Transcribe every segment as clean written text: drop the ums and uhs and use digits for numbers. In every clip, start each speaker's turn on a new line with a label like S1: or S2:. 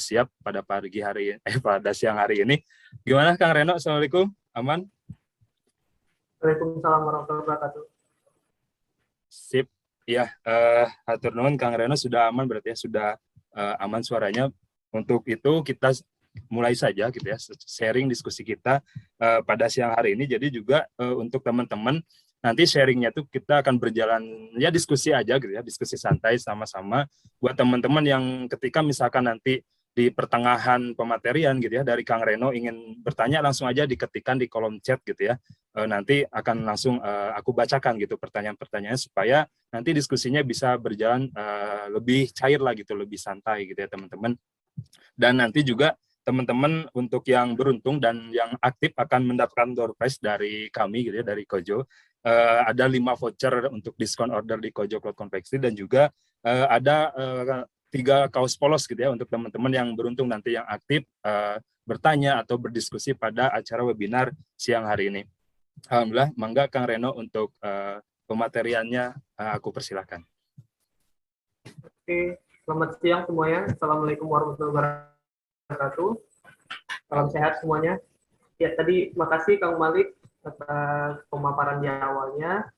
S1: siap pada pada siang hari ini. Gimana Kang Reno? Assalamualaikum, aman?
S2: Waalaikumsalam warahmatullahi wabarakatuh.
S1: Sip, ya, hatur nuhun Kang Reno sudah aman berarti ya, sudah aman suaranya. Untuk itu kita mulai saja gitu ya, sharing diskusi kita pada siang hari ini. Jadi juga untuk teman-teman nanti sharingnya tuh kita akan berjalan ya diskusi aja gitu ya, diskusi santai sama-sama buat teman-teman yang ketika misalkan nanti di pertengahan pematerian gitu ya dari Kang Reno ingin bertanya, langsung aja diketikkan di kolom chat gitu ya. Nanti akan langsung aku bacakan gitu pertanyaan-pertanyaannya supaya nanti diskusinya bisa berjalan lebih cair lah gitu, lebih santai gitu ya teman-teman. Dan nanti juga teman-teman untuk yang beruntung dan yang aktif akan mendapatkan door prize dari kami gitu ya, dari Kojo. Ada 5 voucher untuk diskon order di Kojo Cloud Konveksi, dan juga ada 3 kaos polos gitu ya untuk teman-teman yang beruntung nanti yang aktif bertanya atau berdiskusi pada acara webinar siang hari ini. Alhamdulillah, mangga Kang Reno untuk pemateriannya aku persilahkan.
S2: Oke, selamat siang semuanya. Assalamualaikum warahmatullahi wabarakatuh. Salam sehat semuanya. Ya, tadi makasih Kang Malik atas pemaparan di awalnya.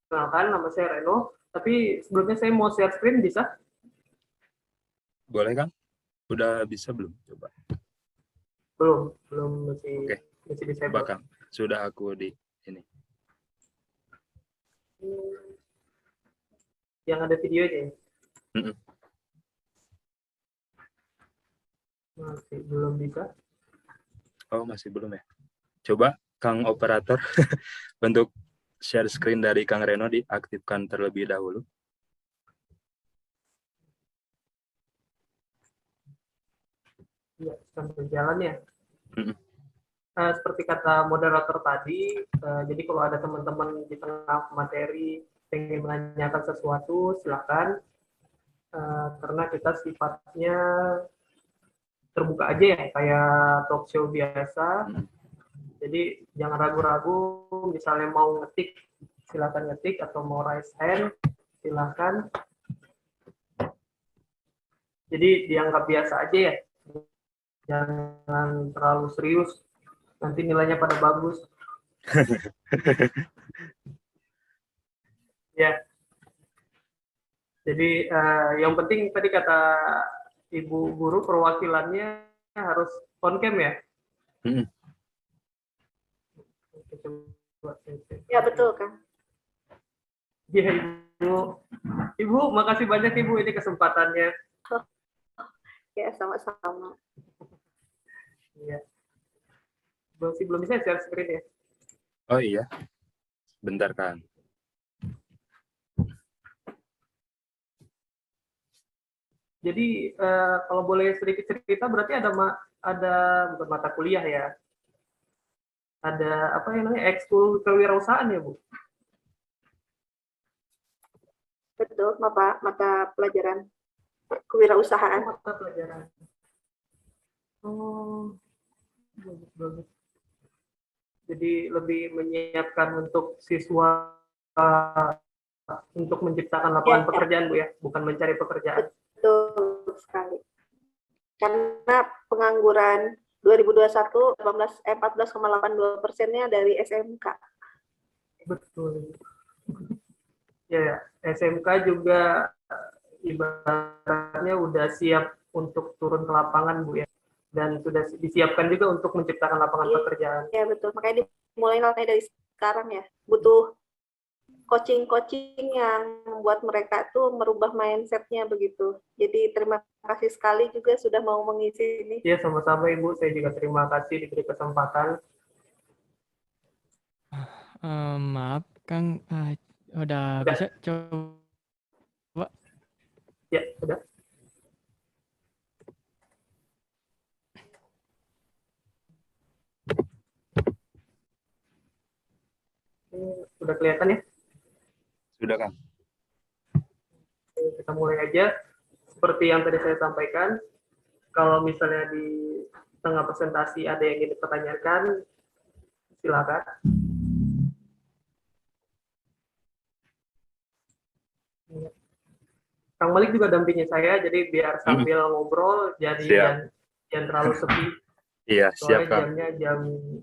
S2: Perkenalkan, nama saya Reno. Tapi sebelumnya saya mau share screen, bisa?
S1: Boleh Kang? Udah bisa belum? Coba.
S2: Belum
S1: Oke.
S2: masih disable.
S1: Coba Kang, sudah aku di ini.
S2: Yang ada videonya ya? Masih belum bisa.
S1: Oh, masih belum ya? Coba Kang Operator untuk share screen dari Kang Reno diaktifkan terlebih dahulu.
S2: Ya, sedang berjalan ya. Seperti kata moderator tadi, jadi kalau ada teman-teman di tengah materi ingin menanyakan sesuatu, silakan. Karena kita sifatnya terbuka aja ya, kayak talk show biasa. Jadi jangan ragu-ragu, misalnya mau ngetik, silakan ngetik, atau mau raise hand, silakan. Jadi dianggap biasa aja ya, jangan terlalu serius, nanti nilainya pada bagus. Ya, jadi yang penting tadi kata Ibu Guru, perwakilannya harus on cam ya?
S3: Ya, betul kan?
S2: Iya Ibu. Ibu, makasih banyak Ibu ini kesempatannya.
S3: Ya, sama-sama.
S2: Iya. Belum bisa share screen ya?
S1: Oh iya, bentar Kang.
S2: Jadi kalau boleh sedikit cerita, berarti ada bukan mata kuliah ya, ada apa yang namanya ekskul kewirausahaan ya Bu?
S3: Betul, mata pelajaran kewirausahaan.
S2: Mata pelajaran. Oh, bagus. Jadi lebih menyiapkan untuk siswa untuk menciptakan lapangan pekerjaan Bu ya, bukan mencari pekerjaan.
S3: Betul sekali. Karena pengangguran 2021 14,82%-nya dari SMK.
S2: Betul. Ya, SMK juga ibaratnya udah siap untuk turun ke lapangan Bu ya, dan sudah disiapkan juga untuk menciptakan lapangan pekerjaan.
S3: Iya betul, makanya dimulai dari sekarang ya, butuh coaching yang membuat mereka tuh merubah mindset-nya begitu. Jadi terima kasih sekali juga sudah mau mengisi ini.
S2: Iya, sama-sama Ibu, saya juga terima kasih diberi kesempatan.
S4: Maaf Kang, udah bisa coba?
S2: Ya, udah. Sudah kelihatan ya?
S1: Sudah Kang.
S2: Kita mulai aja. Seperti yang tadi saya sampaikan, kalau misalnya di tengah presentasi ada yang ingin dipertanyakan, silakan. Kang Malik juga dampingi saya, jadi biar sambil ngobrol, jadi
S1: Siap.
S2: jangan terlalu sepi.
S1: Iya, siap
S2: Soalnya
S1: Kang.
S2: jamnya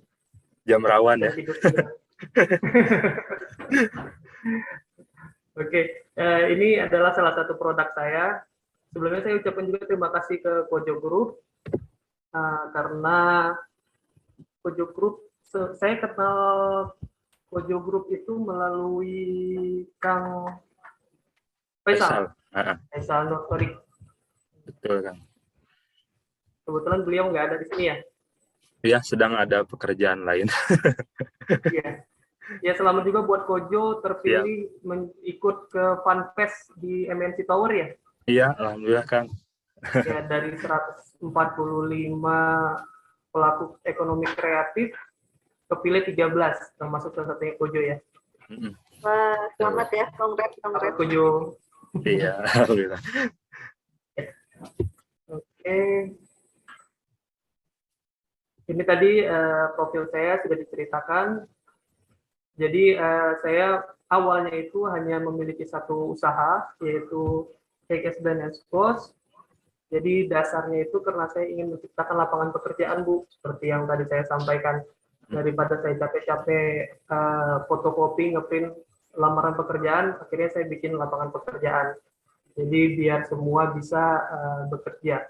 S1: Jam rawan
S2: jam
S1: ya.
S2: tidur juga. Oke, ini adalah salah satu produk saya. Sebelumnya saya ucapkan juga terima kasih ke Kojo Group, karena Kojo Group, saya kenal Kojo Group itu melalui Kang
S1: Faisal.
S2: Faisal. Faisal Nurtorik.
S1: Betul Kang.
S2: Kebetulan beliau nggak ada di sini ya.
S1: Iya, sedang ada pekerjaan lain.
S2: Iya. Ya, selamat juga buat Kojo terpilih ikut ke FunFest di MNC Tower ya.
S1: Iya, alhamdulillah Kang.
S2: Ya, dari 145 pelaku ekonomi kreatif kepilih 13, termasuk salah satunya Kojo ya.
S3: Wah, selamat ya, congrats.
S2: Kojo.
S1: Iya, alhamdulillah.
S2: Oke. Ini tadi profil saya sudah diceritakan. Jadi saya awalnya itu hanya memiliki satu usaha, yaitu Cake Band and Sports. Jadi dasarnya itu karena saya ingin menciptakan lapangan pekerjaan, Bu. Seperti yang tadi saya sampaikan. Daripada saya capek-capek fotokopi, ngeprint lamaran pekerjaan, akhirnya saya bikin lapangan pekerjaan. Jadi biar semua bisa bekerja.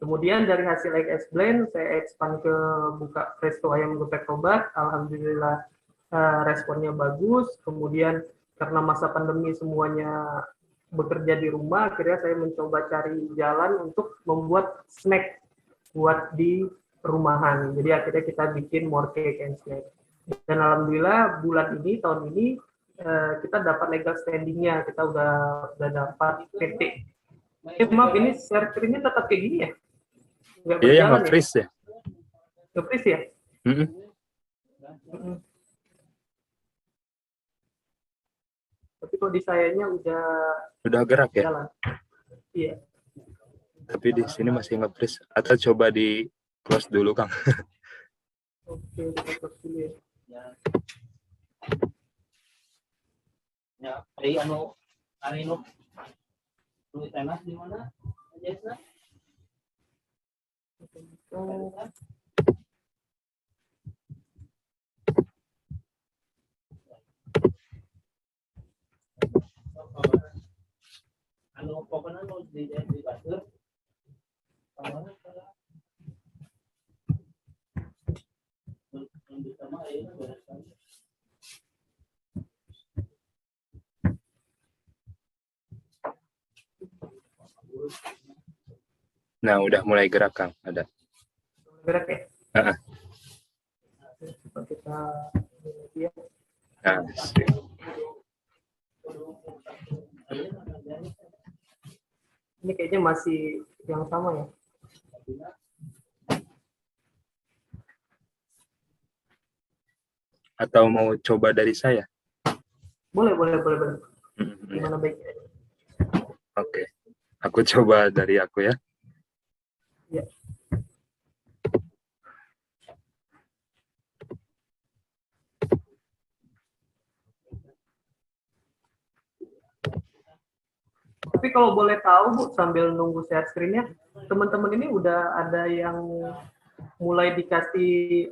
S2: Kemudian dari hasil XS Blend, saya expand ke buka resto ayam geprek tobat. Alhamdulillah responnya bagus. Kemudian karena masa pandemi semuanya bekerja di rumah, akhirnya saya mencoba cari jalan untuk membuat snack buat di rumahan. Jadi akhirnya kita bikin more cake and snack. Dan alhamdulillah bulan ini, tahun ini, kita dapat legal standingnya. Kita udah dapat PT. Maaf, ini share screen-nya tetap kayak gini ya? Nggak
S1: Iya, yang
S2: berjalan
S1: nge-freeze ya.
S2: Nge-freeze ya? Tapi kalau di sayanya
S1: Udah gerak ya.
S2: jalan. Iya.
S1: Tapi di sini masih nge-freeze. Atau coba di close dulu Kang.
S2: Oke, kita close dulu ya.
S5: Ya, anu duit tanah di mana? Aja anu pokoknya mau di batur.
S1: Nah, udah mulai gerak Kang. Ada.
S2: Gerak ya? Coba kita lihat.
S1: Nah,
S2: Ini kayaknya masih yang sama ya.
S1: atau mau coba dari saya?
S2: Boleh. Gimana baiknya?
S1: Oke. Aku coba dari aku ya.
S2: Ya. Tapi kalau boleh tahu Bu, sambil nunggu share screen-nya, teman-teman ini udah ada yang mulai dikasih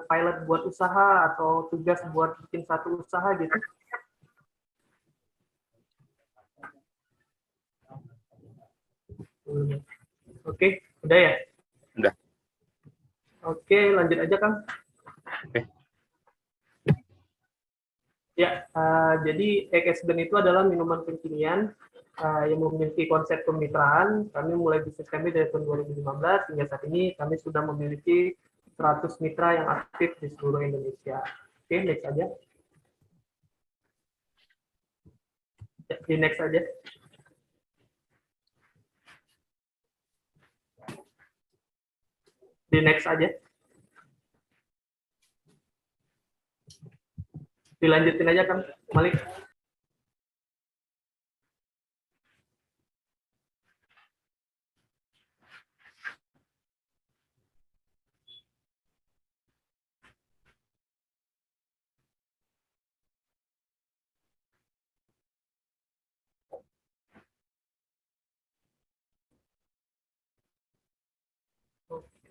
S2: pilot buat usaha atau tugas buat bikin satu usaha gitu? Oke, udah ya?
S1: Udah.
S2: Oke, lanjut aja Kang.
S1: Oke.
S2: Ya, jadi Ekesben itu adalah minuman kekinian yang memiliki konsep kemitraan. Kami mulai bisnis kami dari tahun 2015 hingga saat ini kami sudah memiliki 100 mitra yang aktif di seluruh Indonesia. Oke, next aja. Ya, di next aja. Di next aja. Dilanjutin aja Kang Malik.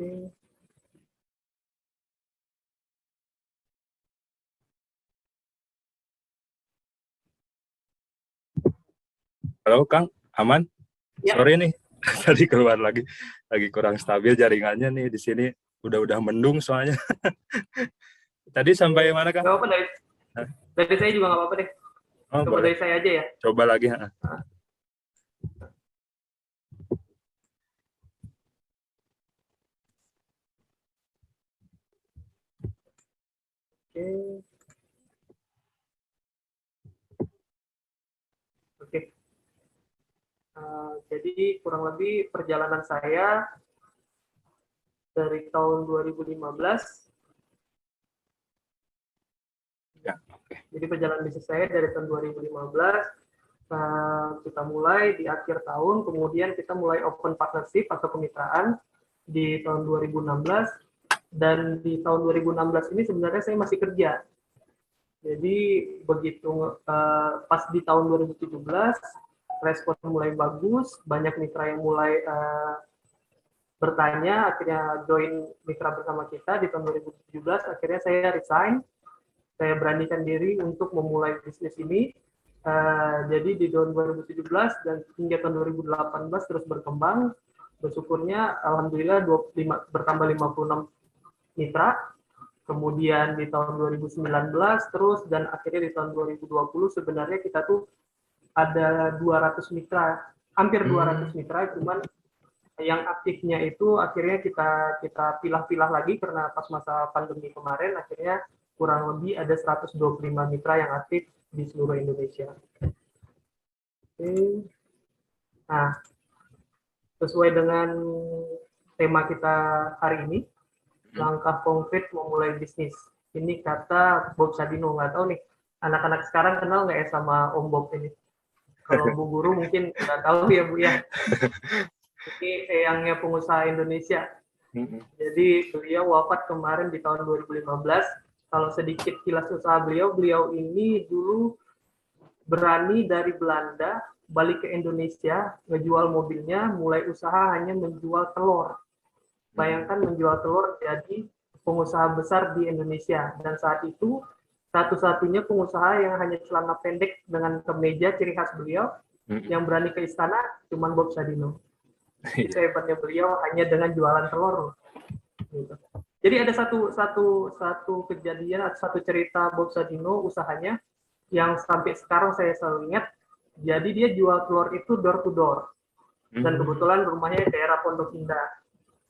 S2: Oke.
S1: Halo Kang, aman?
S2: Ya.
S1: Sorry nih, tadi keluar lagi kurang stabil jaringannya nih di sini. Udah mendung soalnya. Tadi sampai mana Kang?
S2: Nggak apa-apa dari saya juga nggak apa-apa deh.
S1: Oh,
S2: Coba
S1: boleh.
S2: dari saya aja ya.
S1: Coba lagi.
S2: Oke. Oke. Jadi kurang lebih perjalanan saya dari tahun 2015.
S1: Ya, oke.
S2: Jadi perjalanan bisnis saya dari tahun 2015, kita mulai di akhir tahun, kemudian kita mulai open partnership atau kemitraan di tahun 2016, dan di tahun 2016 ini sebenarnya saya masih kerja. Jadi begitu pas di tahun 2017, respon mulai bagus, banyak mitra yang mulai bertanya, akhirnya join mitra bersama kita di tahun 2017, akhirnya saya resign. Saya beranikan diri untuk memulai bisnis ini. Jadi di tahun 2017 dan hingga tahun 2018 terus berkembang. Bersyukurnya alhamdulillah bertambah 56 mitra. Kemudian di tahun 2019 terus, dan akhirnya di tahun 2020 sebenarnya kita tuh ada 200 mitra, hampir 200 mitra, cuman yang aktifnya itu akhirnya kita pilah-pilah lagi karena pas masa pandemi kemarin akhirnya kurang lebih ada 125 mitra yang aktif di seluruh Indonesia. Oke. Nah, sesuai dengan tema kita hari ini, langkah konkret memulai bisnis. Ini kata Bob Sadino, nggak tahu nih, anak-anak sekarang kenal nggak ya sama Om Bob ini? Kalau Bu Guru mungkin nggak tahu ya Bu ya. Ini eyangnya pengusaha Indonesia. Jadi beliau wafat kemarin di tahun 2015. Kalau sedikit kilas usaha beliau ini dulu berani dari Belanda balik ke Indonesia, ngejual mobilnya, mulai usaha hanya menjual telur. Bayangkan menjual telur jadi pengusaha besar di Indonesia. Dan saat itu satu-satunya pengusaha yang hanya celana pendek dengan kemeja ciri khas beliau, yang berani ke istana cuman Bob Sadino. Itu hebatnya beliau hanya dengan jualan telur. Gitu. Jadi ada satu kejadian, satu cerita Bob Sadino usahanya yang sampai sekarang saya selalu ingat. Jadi dia jual telur itu door to door. Dan kebetulan rumahnya di daerah Pondok Indah.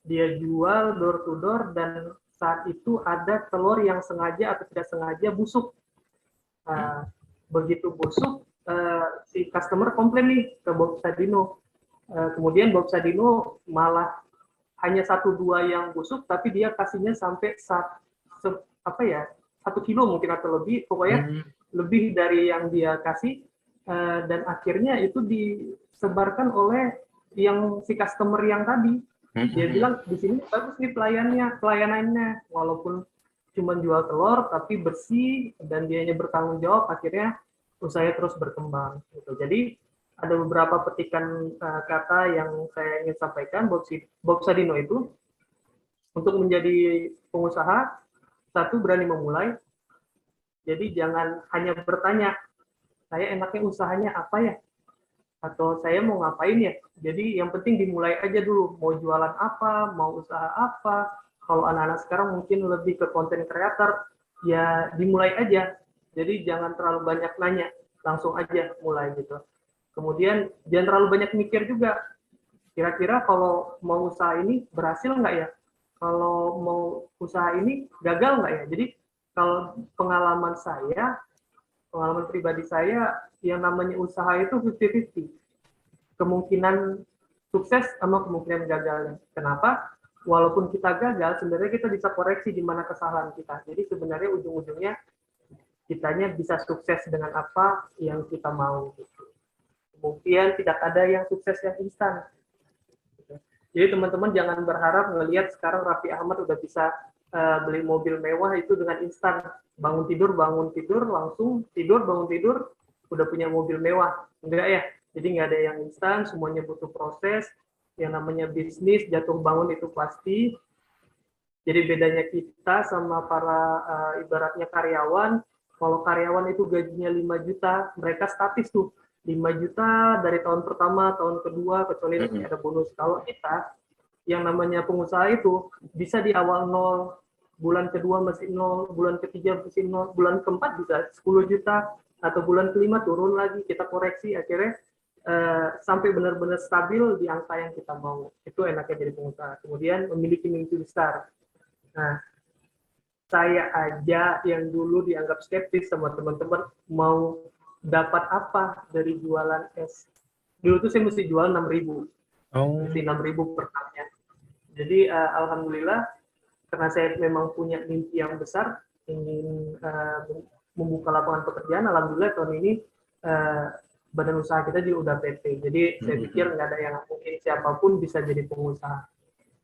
S2: Dia jual door to door dan saat itu ada telur yang sengaja atau tidak sengaja busuk. Begitu busuk, si customer komplain nih ke Bob Sadino. Kemudian Bob Sadino malah hanya 1-2 yang busuk, tapi dia kasihnya sampai 1 kilo mungkin atau lebih, pokoknya lebih dari yang dia kasih, dan akhirnya itu disebarkan oleh yang si customer yang tadi. Dia bilang di sini bagus nih pelayanannya, walaupun cuma jual telur tapi bersih dan dianya bertanggung jawab, akhirnya usahanya terus berkembang. Gitu. Jadi ada beberapa petikan kata yang saya ingin sampaikan. Bob Sadino itu untuk menjadi pengusaha, satu, berani memulai. Jadi jangan hanya bertanya, saya enaknya usahanya apa ya? Atau saya mau ngapain ya? Jadi yang penting dimulai aja dulu, mau jualan apa, mau usaha apa. Kalau anak-anak sekarang mungkin lebih ke content creator, ya dimulai aja. Jadi jangan terlalu banyak nanya, langsung aja mulai gitu. Kemudian jangan terlalu banyak mikir juga. Kira-kira kalau mau usaha ini berhasil nggak ya? Kalau mau usaha ini gagal nggak ya? Jadi kalau pengalaman pribadi saya, yang namanya usaha itu 50-50. Kemungkinan sukses sama kemungkinan gagalnya. Kenapa? Walaupun kita gagal, sebenarnya kita bisa koreksi di mana kesalahan kita. Jadi sebenarnya ujung-ujungnya kitanya bisa sukses dengan apa yang kita mau. Kemudian tidak ada yang sukses yang instan. Jadi teman-teman jangan berharap ngelihat sekarang Raffi Ahmad udah bisa beli mobil mewah itu dengan instan. Bangun tidur, langsung tidur, bangun tidur, udah punya mobil mewah. Enggak ya. Jadi nggak ada yang instan, semuanya butuh proses. Yang namanya bisnis, jatuh bangun itu pasti. Jadi bedanya kita sama para ibaratnya karyawan, kalau karyawan itu gajinya 5 juta, mereka statis tuh 5 juta dari tahun pertama, tahun kedua, kecuali nanti ada bonus. Kalau kita, yang namanya pengusaha itu bisa di awal 0, bulan kedua masih 0, bulan ketiga masih 0, bulan keempat bisa 10 juta, atau bulan kelima turun lagi, kita koreksi, akhirnya sampai benar-benar stabil di angka yang kita mau. Itu enaknya jadi pengusaha. Kemudian memiliki mimpi besar. Nah, saya aja yang dulu dianggap skeptis sama teman-teman mau dapat apa dari jualan es. Dulu tuh saya mesti jual 6.000. Mesti 6.000 per tahunnya. Jadi alhamdulillah karena saya memang punya mimpi yang besar ingin membuka lapangan pekerjaan, alhamdulillah tahun ini badan usaha kita juga udah PT. Jadi saya pikir nggak ada yang mungkin siapapun bisa jadi pengusaha.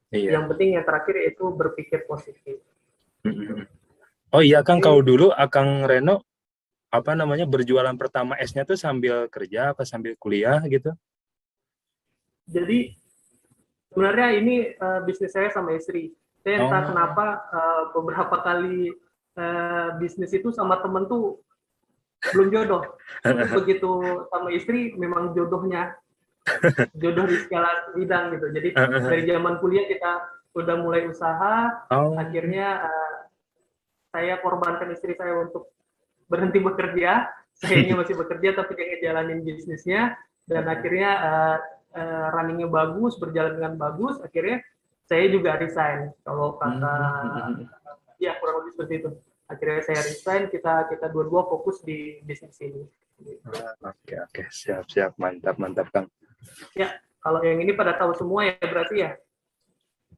S2: Yang penting yang terakhir itu berpikir positif.
S1: Oh iya Kang, kalau dulu Akang Reno apa namanya berjualan pertama esnya tuh sambil kerja apa sambil kuliah gitu?
S2: Jadi sebenarnya ini bisnis saya sama istri. Saya entah kenapa beberapa kali bisnis itu sama temen tuh belum jodoh. Begitu sama istri memang jodohnya. Jodoh di segala bidang gitu. Jadi dari zaman kuliah kita udah mulai usaha, akhirnya saya korbankan istri saya untuk berhenti bekerja, sayanya masih bekerja tapi dia ngejalanin bisnisnya, dan akhirnya runningnya bagus, berjalan dengan bagus, akhirnya saya juga resign. Kalau kata, ya kurang lebih seperti itu. Akhirnya saya resign, kita dua-dua fokus di bisnis ini.
S1: Oke, siap, mantap Kang.
S2: Ya, kalau yang ini pada tahu semua ya berarti ya.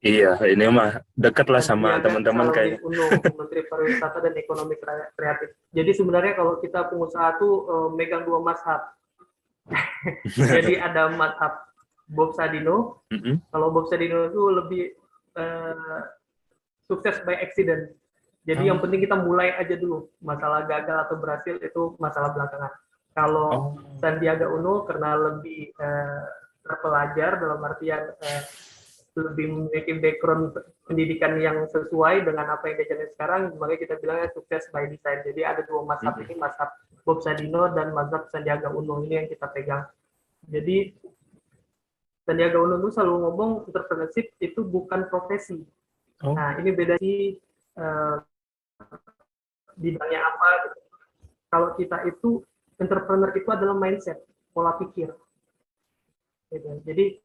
S1: Iya, ini mah dekat lah sama teman-teman kayak.
S2: Menteri Pariwisata dan Ekonomi Kreatif. Jadi sebenarnya kalau kita pengusaha tuh megang 2 mazhab. Jadi ada mazhab Bob Sadino. Kalau Bob Sadino itu lebih sukses by accident. Jadi yang penting kita mulai aja dulu. Masalah gagal atau berhasil itu masalah belakangan. Kalau Sandiaga Uno karena lebih terpelajar dalam artian lebih memiliki background pendidikan yang sesuai dengan apa yang dia jalani sekarang, makanya kita bilangnya sukses by design. Jadi ada 2 mazhab ini, mazhab Bob Sadino dan mazhab Sandiaga Uno, ini yang kita pegang. Jadi Sandiaga Uno itu selalu ngomong entrepreneurship itu bukan profesi. Nah ini beda sih bidangnya apa. Kalau kita itu entrepreneur itu adalah mindset, pola pikir. Jadi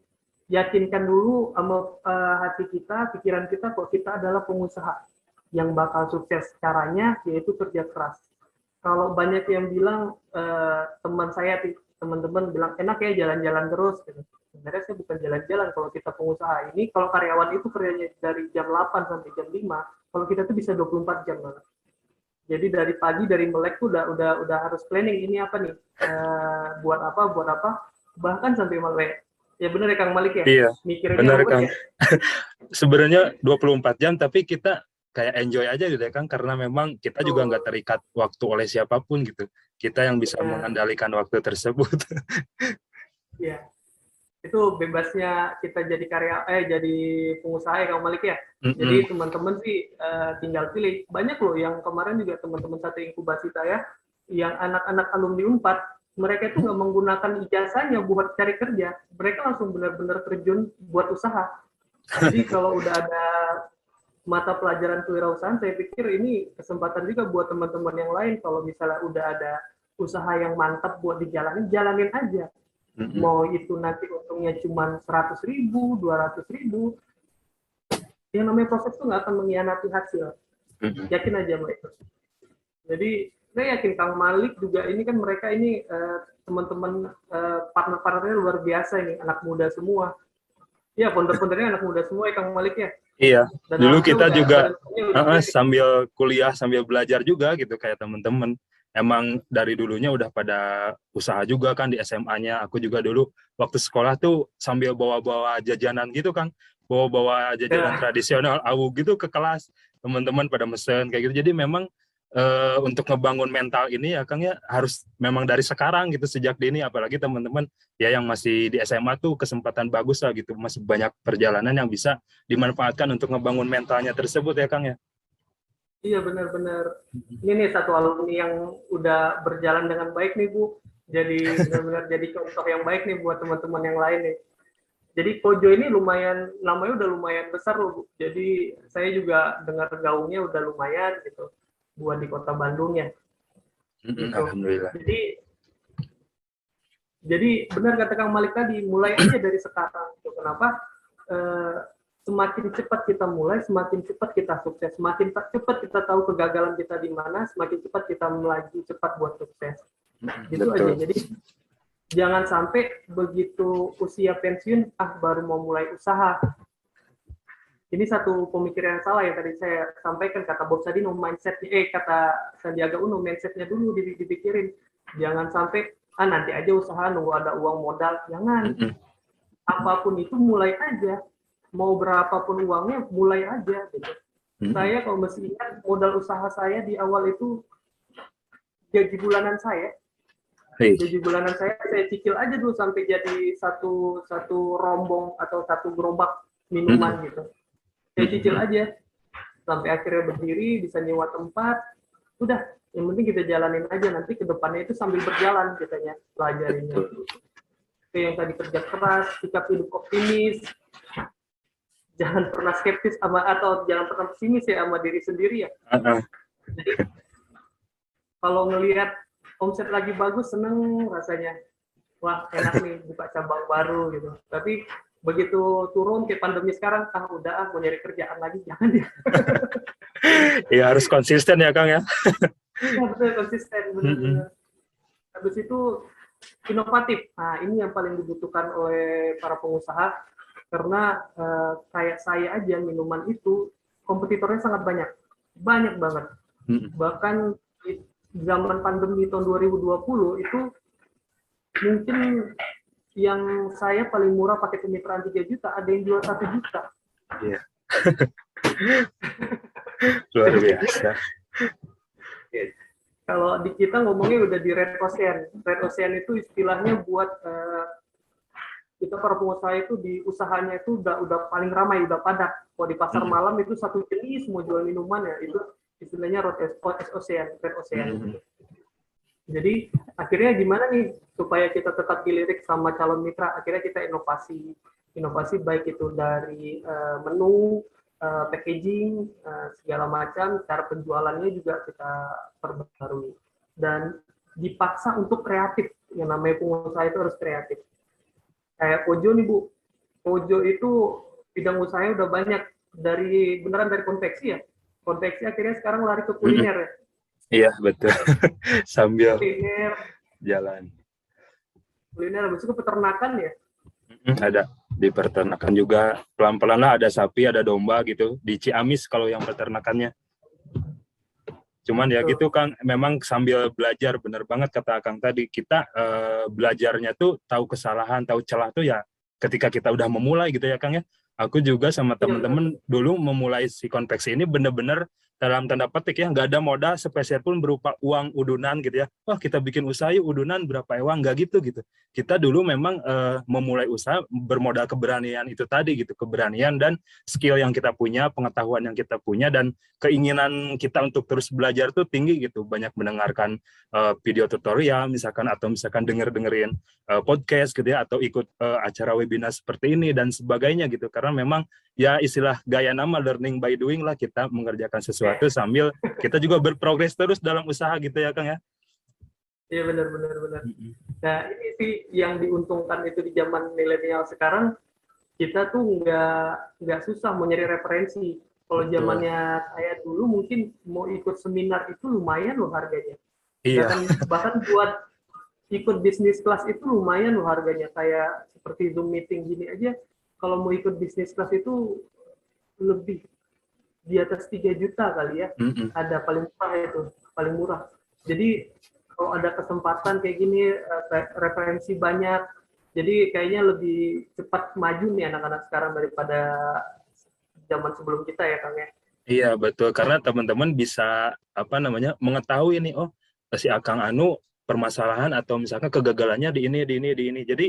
S2: yakinkan dulu sama hati kita, pikiran kita kalau kita adalah pengusaha yang bakal sukses. Caranya yaitu kerja keras. Kalau banyak yang bilang teman-teman bilang enak ya jalan-jalan terus gitu. Sebenarnya saya bukan jalan-jalan kalau kita pengusaha ini. Kalau karyawan itu kerjanya dari jam 8 sampai jam 5, kalau kita tuh bisa 24 jam banget. Jadi dari pagi, dari melek tuh udah harus planning ini apa nih, buat apa, bahkan sampai malam. Ya benar ya Kang Malik ya?
S1: Iya, benar Kang.
S2: Ya?
S1: Sebenarnya 24 jam, tapi kita kayak enjoy aja gitu ya Kang, karena memang kita juga nggak terikat waktu oleh siapapun gitu. Kita yang bisa mengendalikan waktu tersebut.
S2: Iya. Itu bebasnya kita jadi jadi pengusaha ya Kang Malik ya. Jadi teman-teman sih tinggal pilih. Banyak loh yang kemarin juga teman-teman satu inkubasi saya yang anak-anak alumni Unpad, mereka itu nggak menggunakan ijazahnya buat cari kerja, mereka langsung benar-benar terjun buat usaha. Jadi kalau udah ada mata pelajaran kewirausahaan, saya pikir ini kesempatan juga buat teman-teman yang lain. Kalau misalnya udah ada usaha yang mantap buat dijalanin, jalanin aja. Mau itu nanti untungnya cuma 100.000, 200.000, yang namanya proses itu nggak akan mengkhianati hasil. Yakin aja mereka. Jadi saya yakin Kang Malik juga ini kan mereka ini teman-teman partner-partnernya luar biasa ini, anak muda semua. Iya, founder-foundernya anak muda semua ya Kang Malik ya.
S1: Iya.
S2: Dan
S1: dulu kita juga sambil kuliah sambil belajar juga gitu kayak teman-teman. Emang dari dulunya udah pada usaha juga kan di SMA-nya. Aku juga dulu waktu sekolah tuh sambil bawa-bawa jajanan gitu Kang. Bawa-bawa jajanan tradisional awu gitu ke kelas. Teman-teman pada mesen kayak gitu. Jadi memang untuk ngebangun mental ini ya Kang ya harus memang dari sekarang gitu, sejak dini, apalagi teman-teman ya yang masih di SMA tuh kesempatan bagus lah gitu, masih banyak perjalanan yang bisa dimanfaatkan untuk ngebangun mentalnya tersebut ya Kang ya.
S2: Iya benar-benar. Ini nih satu alumni yang udah berjalan dengan baik nih Bu. Jadi benar-benar jadi contoh yang baik nih buat teman-teman yang lain nih. Jadi Kojo ini lumayan, namanya udah lumayan besar loh Bu. Jadi saya juga dengar gaungnya udah lumayan gitu buat di kota Bandung ya. Gitu.
S1: Alhamdulillah.
S2: Jadi benar kata Kang Malik tadi, mulai aja dari sekarang. Kenapa? Semakin cepat kita mulai, semakin cepat kita sukses. Semakin cepat kita tahu kegagalan kita di mana, semakin cepat kita melaju cepat buat sukses. Gitu aja. Jadi jangan sampai begitu usia pensiun, baru mau mulai usaha. Ini satu pemikiran yang salah yang tadi saya sampaikan, kata Bob Sadino, mindsetnya, kata Sandiaga Uno, mindsetnya dulu dipikirin. Jangan sampai, nanti aja usaha, nunggu ada uang modal. Jangan. Apapun itu mulai aja. Mau berapapun uangnya, mulai aja. Gitu. Saya kalau masih ingat, modal usaha saya di awal itu, gaji bulanan saya. Gaji bulanan saya cicil aja dulu sampai jadi satu rombong atau satu gerobak minuman gitu. Saya cicil aja sampai akhirnya berdiri, bisa nyewa tempat. Udah, yang penting kita jalanin aja, nanti ke depannya itu sambil berjalan kitanya pelajarinya. Oke, yang tadi kerja keras, sikap hidup optimis, jangan pernah skeptis atau jangan pernah pesimis ya sama diri sendiri ya. Jadi kalau ngelihat omset lagi bagus, seneng rasanya. Wah, enak nih buka cabang baru gitu. Tapi begitu turun kayak pandemi sekarang, udah mau nyari kerjaan lagi, jangan ya.
S1: Ya harus konsisten ya Kang ya.
S2: Ya betul, konsisten benar-benar. Habis itu inovatif. Nah, ini yang paling dibutuhkan oleh para pengusaha karena kayak saya aja minuman itu kompetitornya sangat banyak banget. Bahkan di zaman pandemi tahun 2020 itu mungkin yang saya paling murah pakai kemitraan 3 juta, ada yang jual 1 juta.
S1: Iya. Luar biasa.
S2: Kalau di kita ngomongnya udah di Red Ocean. Red Ocean itu istilahnya buat kita para pengusaha itu di usahanya itu udah paling ramai, udah padat. Kalau di pasar malam itu satu jenis mau jual minuman ya, itu istilahnya Red Ocean. Jadi akhirnya gimana nih supaya kita tetap dilirik sama calon mitra? Akhirnya kita inovasi baik itu dari menu, packaging, segala macam, cara penjualannya juga kita perbarui. Dan dipaksa untuk kreatif, yang namanya pengusaha itu harus kreatif. Kayak Kojo nih Bu, Kojo itu bidang usahanya udah banyak, beneran dari konveksi ya. Konveksi akhirnya sekarang lari ke kuliner ya.
S1: Iya betul. Sambil
S2: kuliner,
S1: jalan.
S2: Kuliner, habis itu peternakan ya.
S1: Ada di peternakan juga, pelan-pelan lah, ada sapi, ada domba gitu di Ciamis kalau yang peternakannya. Cuman ya gitu Kang, memang sambil belajar, bener banget kata Kang tadi, kita belajarnya tuh tahu kesalahan, tahu celah tuh ya ketika kita udah memulai gitu ya Kang ya. Aku juga sama temen-temen dulu memulai si konveksi ini bener-bener dalam tanda petik ya, nggak ada modal sepeser pun berupa uang udunan gitu ya. Wah kita bikin usaha yuk, udunan berapa uang, nggak gitu. Kita dulu memang memulai usaha bermodal keberanian itu tadi gitu, keberanian dan skill yang kita punya, pengetahuan yang kita punya, dan keinginan kita untuk terus belajar tuh tinggi gitu. Banyak mendengarkan video tutorial misalkan, atau misalkan dengerin podcast gitu ya, atau ikut acara webinar seperti ini dan sebagainya gitu. Karena memang ya istilah gaya nama learning by doing lah, kita mengerjakan sesuatu sambil kita juga berprogres terus dalam usaha gitu ya Kang ya.
S2: Iya benar. Nah ini sih yang diuntungkan itu di zaman milenial sekarang, kita tuh nggak susah mau nyari referensi. Kalau zamannya saya dulu mungkin mau ikut seminar itu lumayan loh harganya.
S1: Iya.
S2: Bahkan buat ikut bisnis kelas itu lumayan loh harganya. Kayak seperti Zoom meeting gini aja, kalau mau ikut bisnis kelas itu lebih di atas 3 juta kali ya. Ada paling murah itu, paling murah. Jadi kalau ada kesempatan kayak gini, referensi banyak, jadi kayaknya lebih cepat maju nih anak-anak sekarang daripada zaman sebelum kita ya Kang ya.
S1: Iya betul, karena teman-teman bisa apa namanya mengetahui nih, oh si Akang Anu permasalahan atau misalkan kegagalannya di ini, di ini, di ini. Jadi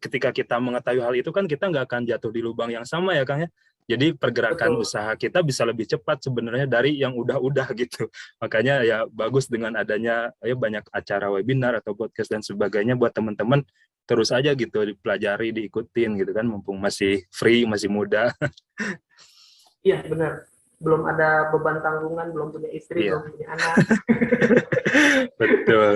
S1: ketika kita mengetahui hal itu kan kita nggak akan jatuh di lubang yang sama ya Kang ya. Jadi pergerakan
S2: Betul.
S1: usaha kita bisa lebih cepat sebenarnya dari yang udah-udah gitu. Makanya ya bagus dengan adanya ya banyak acara webinar atau podcast dan sebagainya buat teman-teman terus aja gitu dipelajari, diikutin gitu kan, mumpung masih free, masih muda.
S2: Iya, benar. Belum ada beban tanggungan, belum punya istri,
S1: Iya.
S2: belum punya anak.
S1: Betul.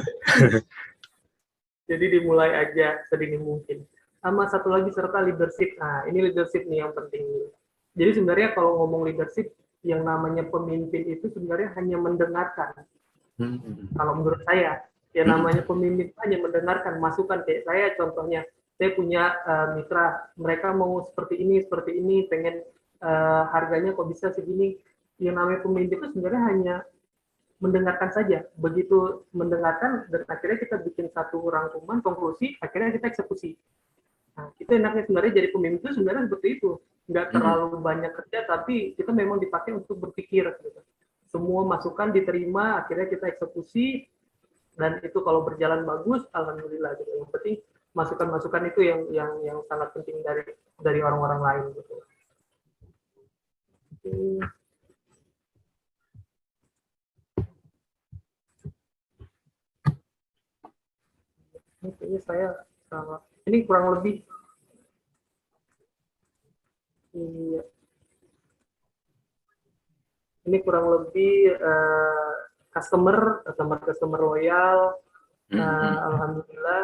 S2: Jadi dimulai aja sedini mungkin. Sama satu lagi serta leadership. Nah, ini leadership nih yang penting. Jadi sebenarnya kalau ngomong leadership, yang namanya pemimpin itu sebenarnya hanya mendengarkan. Kalau menurut saya, ya namanya pemimpin hanya mendengarkan masukan. Kayak saya contohnya, saya punya mitra, mereka mau seperti ini, pengen harganya kok bisa segini. Yang namanya pemimpin itu sebenarnya hanya mendengarkan saja. Begitu mendengarkan, dan akhirnya kita bikin satu rangkuman, konklusi, akhirnya kita eksekusi. Nah, itu enaknya sebenarnya jadi pemimpin itu sebenarnya seperti itu. Nggak terlalu banyak kerja, tapi kita memang dipakai untuk berpikir. Gitu. Semua masukan diterima, akhirnya kita eksekusi, dan itu kalau berjalan bagus, alhamdulillah. Gitu. Yang penting masukan-masukan itu yang sangat penting dari orang-orang lain. Gitu. Ini kayaknya saya salah. Ini kurang lebih. Iya. Ini kurang lebih customer loyal. Alhamdulillah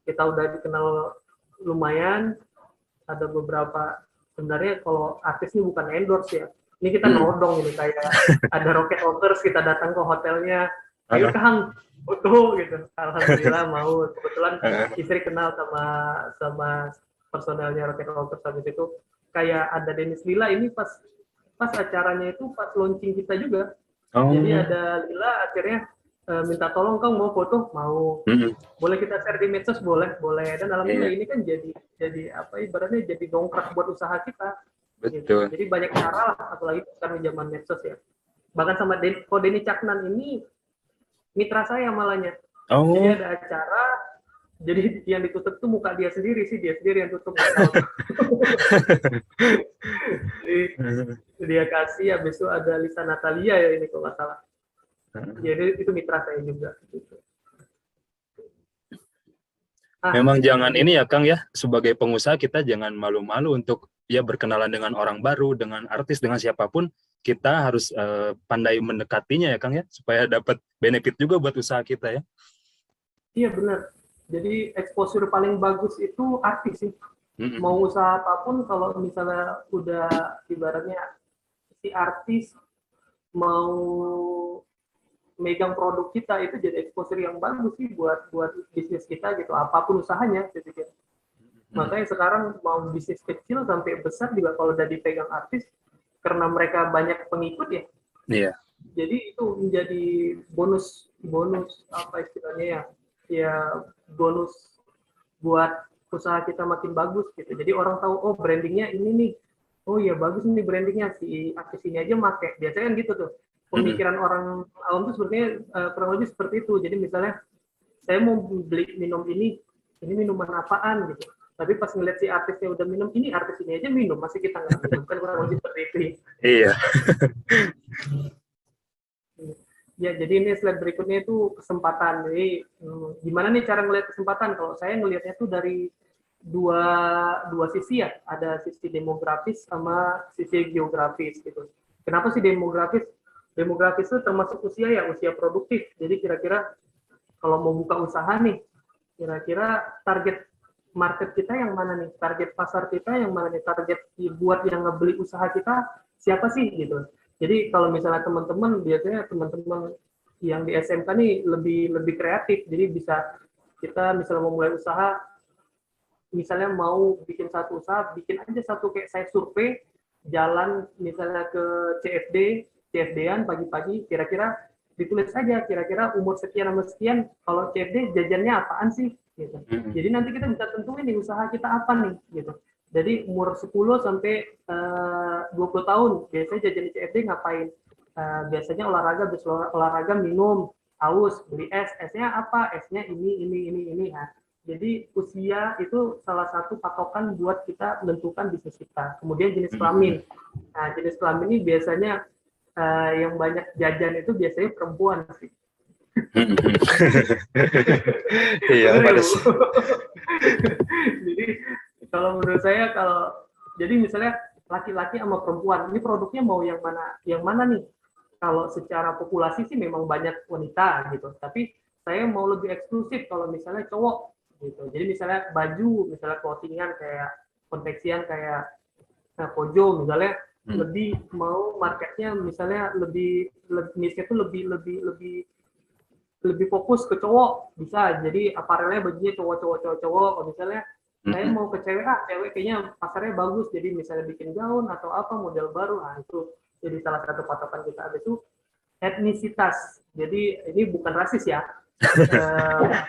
S2: kita udah dikenal lumayan. Ada beberapa, sebenarnya kalau artis ini bukan endorse ya. Ini kita nodong ini, kayak ada Rocket Rockers, kita datang ke hotelnya, ayo Kang, foto gitu. Alhamdulillah mau. Kebetulan istri kenal sama personelnya Rocket Rockers. Habis itu kayak ada Dennis Lila, ini pas acaranya itu pas launching kita juga. Jadi ada Lila akhirnya minta tolong, Kang mau foto, mau. Boleh kita share di medsos, boleh. Dan alhamdulillah ini kan jadi apa, ibaratnya jadi dongkrak buat usaha kita. Gitu. Jadi banyak cara lah, apalagi sekarang zaman medsos ya. Bahkan sama Denny Caknan ini mitra saya malahnya. Jadi ada acara, jadi yang ditutup tuh muka dia sendiri yang tutup. Jadi dia kasih, habis itu ada Lisa Natalia ya ini kalau nggak salah. Jadi itu mitra saya juga. Gitu.
S1: Memang jangan ini ya Kang ya, sebagai pengusaha kita jangan malu-malu untuk ya berkenalan dengan orang baru, dengan artis, dengan siapapun, kita harus pandai mendekatinya ya Kang ya, supaya dapat benefit juga buat usaha kita ya.
S2: Iya benar. Jadi exposure paling bagus itu artis sih. Mau usaha apapun, kalau misalnya udah ibaratnya si artis mau megang produk kita, itu jadi exposure yang bagus sih buat bisnis kita gitu, apapun usahanya saya pikir. Makanya sekarang mau bisnis kecil sampai besar juga kalau udah dipegang artis, karena mereka banyak pengikut ya.
S1: Iya.
S2: Jadi itu menjadi bonus apa istilahnya ya bonus buat usaha kita makin bagus gitu. Jadi orang tahu, oh brandingnya ini nih, oh iya bagus nih brandingnya, si artis ini aja make. Biasanya kan gitu tuh. Pemikiran orang awam itu sebenarnya kurang lebih seperti itu. Jadi misalnya saya mau beli minum ini minuman apaan gitu. Tapi pas ngeliat si artisnya udah minum, ini artis ini aja minum, masih kita nggak minum, kan kurang lebih seperti itu.
S1: Iya.
S2: Ya, jadi ini slide berikutnya itu kesempatan. Jadi gimana nih cara ngeliat kesempatan? Kalau saya ngelihatnya tuh dari dua sisi ya. Ada sisi demografis sama sisi geografis gitu. Kenapa sih demografis? Demografis itu termasuk usia ya, usia produktif. Jadi kira-kira kalau mau buka usaha nih, kira-kira target market kita yang mana nih? Target pasar kita yang mana nih? Target buat yang ngebeli usaha kita siapa sih gitu. Jadi kalau misalnya teman-teman, biasanya teman-teman yang di SMK nih lebih kreatif. Jadi bisa kita misalnya mau mulai usaha, misalnya mau bikin satu usaha, bikin aja satu kayak saya survei, jalan misalnya ke CFD-an pagi-pagi, kira-kira ditulis aja kira-kira umur sekian sama sekian, kalau CFD jajannya apaan sih gitu. Jadi nanti kita bisa tentuin nih usaha kita apa nih gitu. Jadi umur 10 sampai 20 tahun biasanya jajan di CFD ngapain? Biasanya olahraga, habis olahraga minum, haus, beli es. Esnya apa? Esnya ini. Nah, jadi usia itu salah satu patokan buat kita menentukan bisnis kita. Kemudian jenis kelamin. Nah, jenis kelamin ini biasanya yang banyak jajan itu biasanya perempuan sih.
S1: Iya,
S2: Bener ya,
S1: pada
S2: Bu? Jadi kalau menurut saya jadi misalnya laki-laki sama perempuan, ini produknya mau yang mana? Yang mana nih? Kalau secara populasi sih memang banyak wanita gitu, tapi saya mau lebih eksklusif kalau misalnya cowok gitu. Jadi misalnya baju, misalnya clothingan kayak konveksian kayak Kojo misalnya lebih mau marketnya misalnya lebih niche itu lebih fokus ke cowok bisa. Jadi aparelnya bajunya cowok. Kalau misalnya saya mau ke cewek, cewek kayaknya pasarnya bagus, jadi misalnya bikin gaun atau apa model baru, nah itu jadi salah satu patokan kita. Ada itu etnisitas. Jadi ini bukan rasis ya,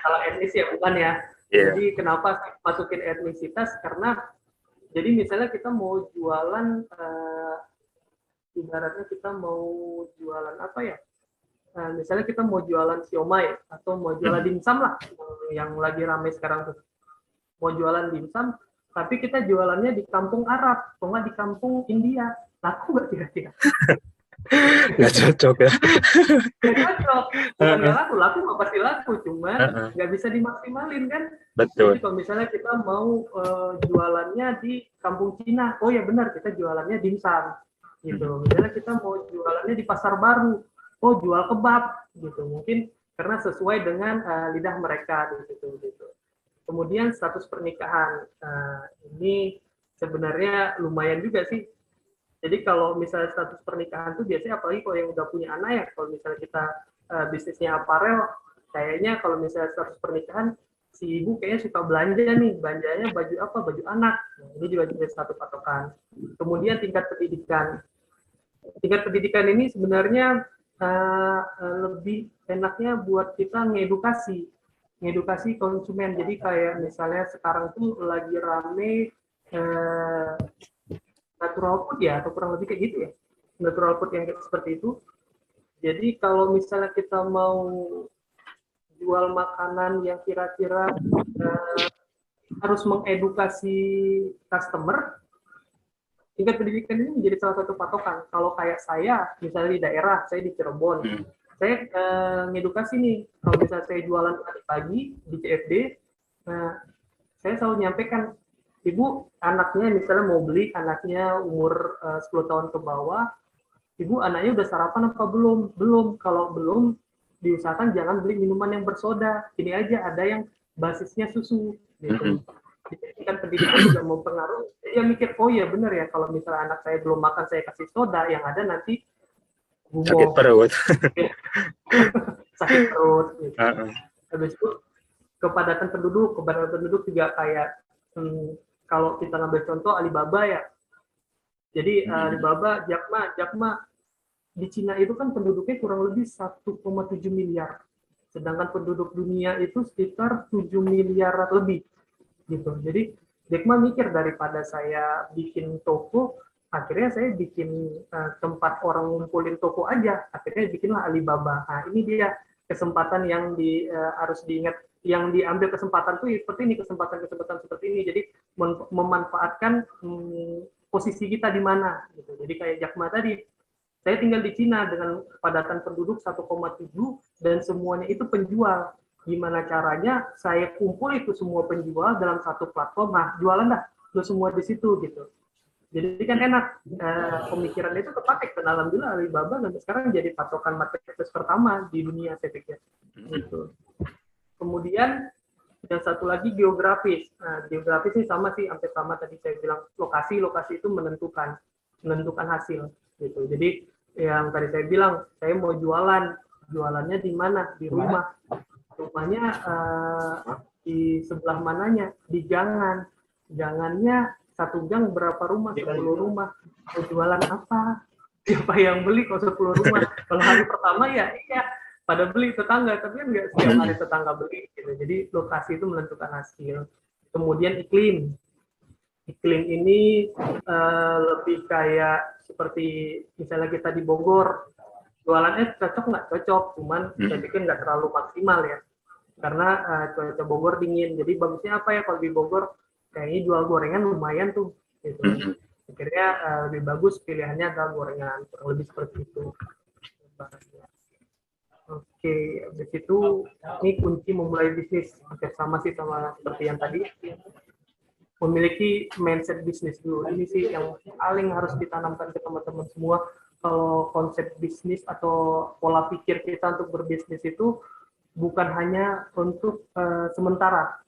S2: kalau etnis ya bukan ya.
S1: Yeah.
S2: Jadi kenapa saya masukin etnisitas? Karena jadi misalnya kita mau jualan, ibaratnya kita mau jualan apa ya? Misalnya kita mau jualan siomay atau mau jualan dimsum lah, yang lagi ramai sekarang tuh. Mau jualan dimsum, tapi kita jualannya di kampung Arab, atau nggak di kampung India. Laku nggak kira-kira?
S1: Nggak cocok ya.
S2: Nggak cocok. Bukan nggak laku mah pasti laku, cuman nggak bisa dimaksimalin kan?
S1: Betul.
S2: Jadi kalau misalnya kita mau jualannya di kampung Cina, oh ya benar, kita jualannya dimsum. Gitu. Misalnya kita mau jualannya di pasar baru, oh jual kebab, gitu. Mungkin karena sesuai dengan lidah mereka, gitu. Kemudian status pernikahan, ini sebenarnya lumayan juga sih. Jadi kalau misalnya status pernikahan itu biasanya apalagi kalau yang udah punya anak ya, kalau misalnya kita bisnisnya aparel, kayaknya kalau misalnya status pernikahan, si ibu kayaknya suka belanja nih, belanjanya baju apa, baju anak. Nah, ini juga jadi satu patokan. Kemudian tingkat pendidikan. Tingkat pendidikan ini sebenarnya lebih enaknya buat kita ngedukasi konsumen. Jadi kayak misalnya sekarang tuh lagi rame natural food ya, atau kurang lebih kayak gitu ya, natural food yang seperti itu. Jadi kalau misalnya kita mau jual makanan yang kira-kira harus mengedukasi customer, tingkat pendidikan ini menjadi salah satu patokan. Kalau kayak saya, misalnya di daerah, saya di Cirebon, saya ngedukasi nih, kalau misalnya saya jualan pagi di CFD, saya selalu nyampaikan, Ibu, anaknya misalnya mau beli, anaknya umur 10 tahun ke bawah, Ibu anaknya udah sarapan apa belum? Belum. Kalau belum, diusahakan jangan beli minuman yang bersoda. Ini aja ada yang basisnya susu. Gitu. Jadi kan pendidikan juga mempengaruhi. Dia mikir, oh iya benar ya, kalau misalnya anak saya belum makan, saya kasih soda, yang ada nanti gumoh.
S1: Sakit perut.
S2: Sakit perut. Gitu. Habis itu kepadatan penduduk juga kayak kalau kita ngambil contoh Alibaba ya. Jadi Alibaba, Jack Ma di Cina itu kan penduduknya kurang lebih 1,7 miliar. Sedangkan penduduk dunia itu sekitar 7 miliar lebih. Gitu. Jadi Jack Ma mikir, daripada saya bikin toko, akhirnya saya bikin tempat orang ngumpulin toko aja. Akhirnya bikinlah Alibaba. Nah, ini dia kesempatan yang harus diingat, yang diambil kesempatan tuh seperti ini, kesempatan seperti ini. Jadi memanfaatkan posisi kita di mana gitu. Jadi kayak Jack Ma tadi, saya tinggal di Cina dengan padatan penduduk 1,7 dan semuanya itu penjual. Gimana caranya saya kumpul itu semua penjual dalam satu platform, nah jualan dah lo semua di situ gitu. Jadi kan enak, pemikiran itu kepake, dan alhamdulillah Alibaba sampai sekarang jadi patokan marketplace pertama di dunia, saya pikir. Gitu. Kemudian yang satu lagi geografis. Nah, geografis ini sama sih, hampir sama tadi saya bilang, lokasi itu menentukan hasil gitu. Jadi yang tadi saya bilang, saya mau jualannya di mana? Di rumah. Rumahnya di sebelah mananya? Di gangannya 1 gang berapa rumah? 10 rumah. Mau jualan apa? Siapa yang beli kalau 10 rumah? Kalau hari pertama ya iya, pada beli tetangga, tapi kan nggak setiap hari tetangga beli gitu. Jadi lokasi itu menentukan hasil. Kemudian iklim iklim ini lebih kayak seperti misalnya kita di Bogor, jualannya cocok nggak cocok, cuman saya pikir nggak terlalu maksimal ya, karena cuaca Bogor dingin. Jadi bagusnya apa ya kalau di Bogor, kayaknya jual gorengan lumayan tuh, gitu. Akhirnya lebih bagus pilihannya adalah gorengan, kurang lebih seperti itu. Oke, habis itu ini kunci memulai bisnis. Oke, sama sih sama seperti yang tadi. Memiliki mindset bisnis dulu. Ini sih yang paling harus ditanamkan ke teman-teman semua. Kalau konsep bisnis atau pola pikir kita untuk berbisnis itu bukan hanya untuk sementara.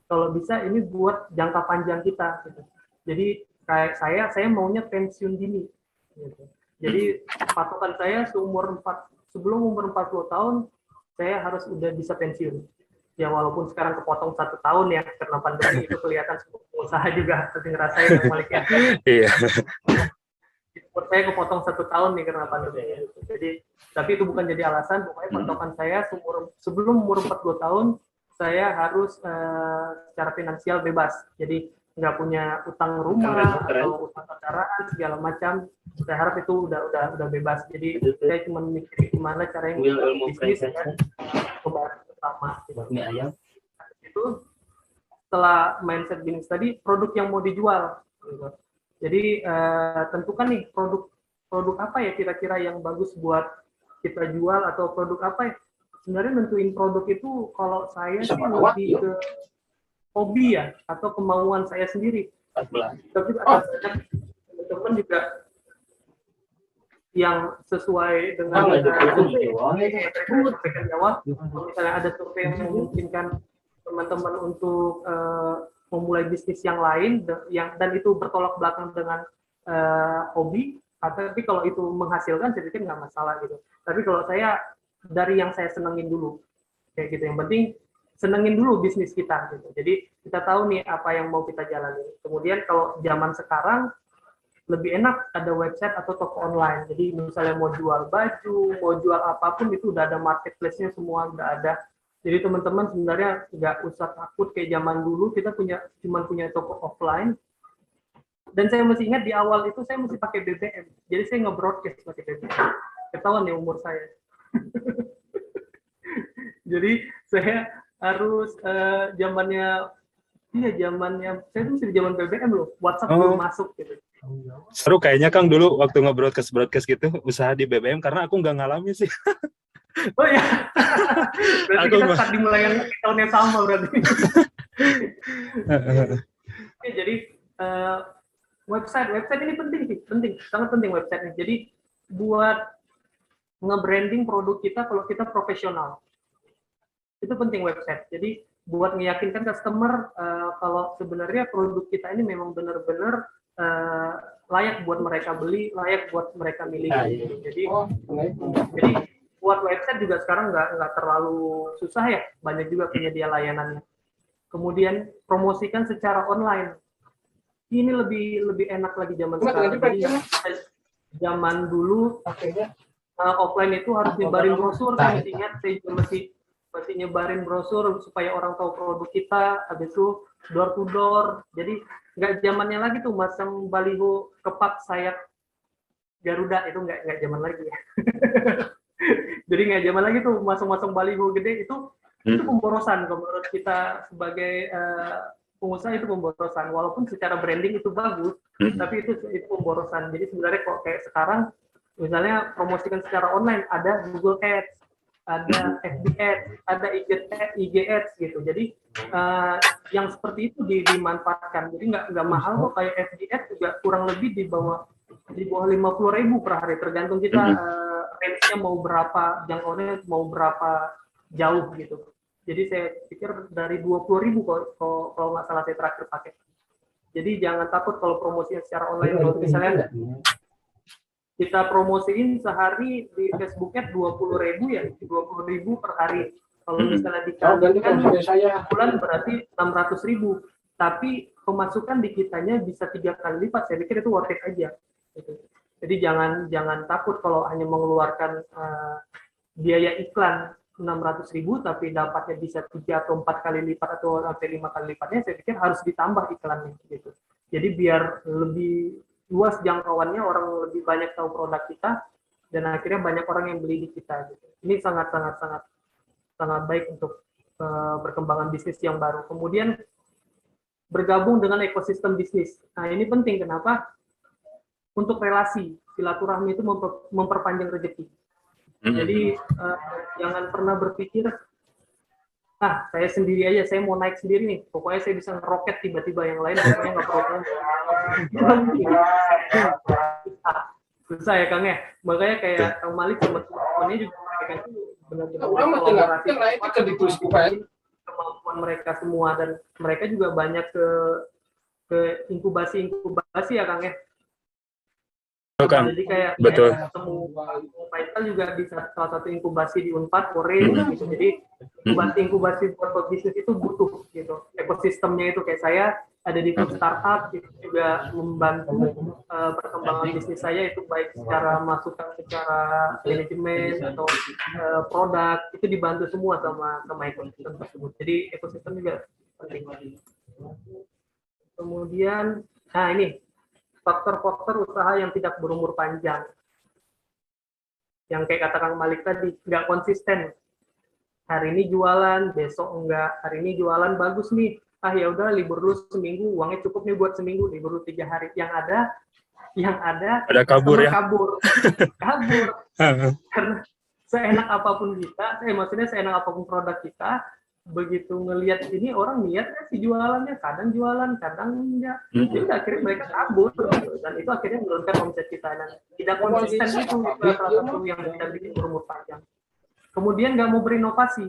S2: Kalau bisa ini buat jangka panjang kita. Gitu. Jadi kayak saya maunya pensiun dini. Gitu. Jadi patokan saya sebelum umur 40 tahun, saya harus udah bisa pensiun. Ya walaupun sekarang kepotong 1 tahun ya, karena pandemi itu kelihatan semua pengusaha juga pasti ngerasain yang Maliknya.
S1: Iya.
S2: Buat saya kepotong 1 tahun nih karena pandemi. Jadi, tapi itu bukan jadi alasan. Pokoknya patokan saya sebelum umur 40 tahun, saya harus secara finansial bebas. Jadi nggak punya utang rumah atau utang kendaraan segala macam. Saya harap itu udah bebas. Jadi saya cuma mikir gimana caranya bisnis dan pembayaran pertama. Itu setelah mindset bisnis tadi, produk yang mau dijual. Gitu. Jadi tentukan nih produk apa ya kira-kira yang bagus buat kita jual, atau produk apa ya. Sebenarnya nentuin produk itu kalau saya sih lebih ke hobi ya, atau kemauan saya sendiri. Tapi ada banyak teman-teman juga yang sesuai dengan survei jawab. Misalnya ada survei yang memungkinkan teman-teman untuk memulai bisnis yang lain, dan itu bertolak belakang dengan hobi. Tapi kalau itu menghasilkan, saya pikir nggak masalah gitu. Tapi kalau saya dari yang saya senengin dulu, kayak gitu. Yang penting senengin dulu bisnis kita gitu. Jadi kita tahu nih apa yang mau kita jalani. Kemudian kalau zaman sekarang lebih enak ada website atau toko online. Jadi misalnya mau jual baju, mau jual apapun itu udah ada marketplace-nya, semua udah ada. Jadi teman-teman sebenarnya nggak usah takut kayak zaman dulu kita cuma punya toko offline. Dan saya masih ingat di awal itu saya masih pakai BBM. Jadi saya nge-broadcast pakai BBM. Ketahuan ya umur saya. Jadi saya harus zamannya saya tuh masih di zaman BBM loh, WhatsApp belum masuk gitu.
S1: Seru kayaknya Kang dulu waktu nge-broadcast gitu usaha di BBM, karena aku nggak ngalamin sih.
S2: Oh ya, berarti kita start dimulai tahun yang sama berarti. Oke, jadi website ini penting sih, sangat penting website ini. Jadi buat nge-branding produk kita kalau kita profesional. Itu penting website. Jadi buat meyakinkan customer kalau sebenarnya produk kita ini memang benar-benar layak buat mereka beli, layak buat mereka miliki. Jadi buat website juga sekarang nggak terlalu susah ya, banyak juga penyedia layanannya. Kemudian promosikan secara online. Ini lebih enak lagi zaman sekarang. Jadi zaman dulu offline itu harus nyebarin brosur, saya masih ingat, saya juga masih nyebarin brosur supaya orang tahu produk kita, habis itu door to door. Jadi nggak zamannya lagi tuh masang baliho kepak sayap Garuda, itu nggak zaman lagi ya. Jadi nggak zaman lagi tuh masang baliho gede, itu pemborosan. Kalau menurut kita sebagai pengusaha itu pemborosan. Walaupun secara branding itu bagus, tapi itu pemborosan. Jadi sebenarnya kok kayak sekarang misalnya promosikan secara online, ada Google Ads, ada FB Ads, ada IG Ads gitu. Jadi yang seperti itu dimanfaatkan. Jadi nggak mahal kok, kayak FB Ads juga kurang lebih di bawah 50.000 per hari, tergantung kita range-nya mau berapa, jangkauannya mau berapa jauh gitu. Jadi saya pikir dari 20.000 kalau nggak salah saya terakhir pakai. Jadi jangan takut kalau promosinya secara online. Kalau misalnya kita promosiin sehari di Facebooknya 20.000 ya, 20.000 per hari. Kalau misalnya dikalikan bulan berarti 600.000. Tapi pemasukan di kitanya bisa 3 kali lipat. Saya pikir itu worth it aja. Gitu. Jadi jangan takut kalau hanya mengeluarkan biaya iklan 600.000 tapi dapatnya bisa 3 atau 4 kali lipat atau sampai 5 kali lipatnya. Saya pikir harus ditambah iklannya gitu. Jadi biar lebih luas jangkauannya, orang lebih banyak tahu produk kita, dan akhirnya banyak orang yang beli di kita. Gitu. Ini sangat baik untuk perkembangan bisnis yang baru. Kemudian bergabung dengan ekosistem bisnis. Nah ini penting, kenapa? Untuk relasi, silaturahmi itu memperpanjang rezeki. Jadi jangan pernah berpikir, saya sendiri aja, saya mau naik sendiri nih, pokoknya saya bisa ngeroket tiba-tiba, yang lain pokoknya nggak perlu. Susah ya Kang ya, makanya kayak Kang Malik sama teman-temannya juga mereka itu benar-benar kolaborasi kemampuan mereka semua, dan mereka juga banyak ke inkubasi ya Kang ya.
S1: Kang.
S2: Jadi kayak
S1: Betul.
S2: semua Faisal juga bisa salah satu inkubasi di Unpad, Kore, gitu. Jadi inkubasi buat bisnis itu butuh gitu. Ekosistemnya itu kayak saya ada di Food Startup, itu juga membantu perkembangan bisnis saya, itu baik secara masukan secara manajemen atau produk, itu dibantu semua sama ekosistem tersebut. Jadi ekosistem juga penting. Kemudian, ini faktor-faktor usaha yang tidak berumur panjang. Yang kayak kata Kang Malik tadi, nggak konsisten. Hari ini jualan, besok enggak. Hari ini jualan bagus nih. Ya udah libur dulu seminggu, uangnya cukup nih buat seminggu, libur dulu 3 hari. Yang ada
S1: kabur ya.
S2: Kabur. Karena seenak apapun kita, maksudnya seenak apapun produk kita, begitu ngelihat ini orang niat sih jualannya, kadang jualan, kadang enggak. Jadi akhirnya mereka kabur gitu. Dan itu akhirnya menurunkan omset kita, dan tidak konsisten itu salah satu yang tidak bikin berumur panjang. Kemudian nggak mau berinovasi.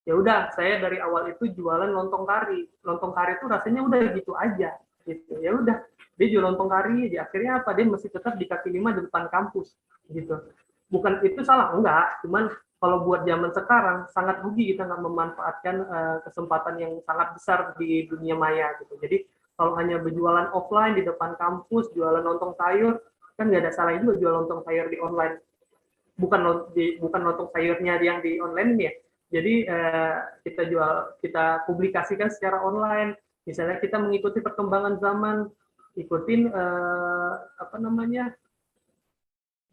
S2: Ya udah, saya dari awal itu jualan lontong kari. Lontong kari itu rasanya udah gitu aja gitu. Ya udah, dia jual lontong kari, di akhirnya apa? Dia masih tetap di kaki 5 di depan kampus gitu. Bukan itu salah, enggak, cuman kalau buat zaman sekarang sangat rugi kita nggak memanfaatkan kesempatan yang sangat besar di dunia maya gitu. Jadi kalau hanya berjualan offline di depan kampus, jualan lontong sayur, kan nggak ada salahnya juga jual lontong sayur di online. Bukan lontong sayurnya yang di online ya. Jadi kita publikasikan secara online. Misalnya kita mengikuti perkembangan zaman, ikutin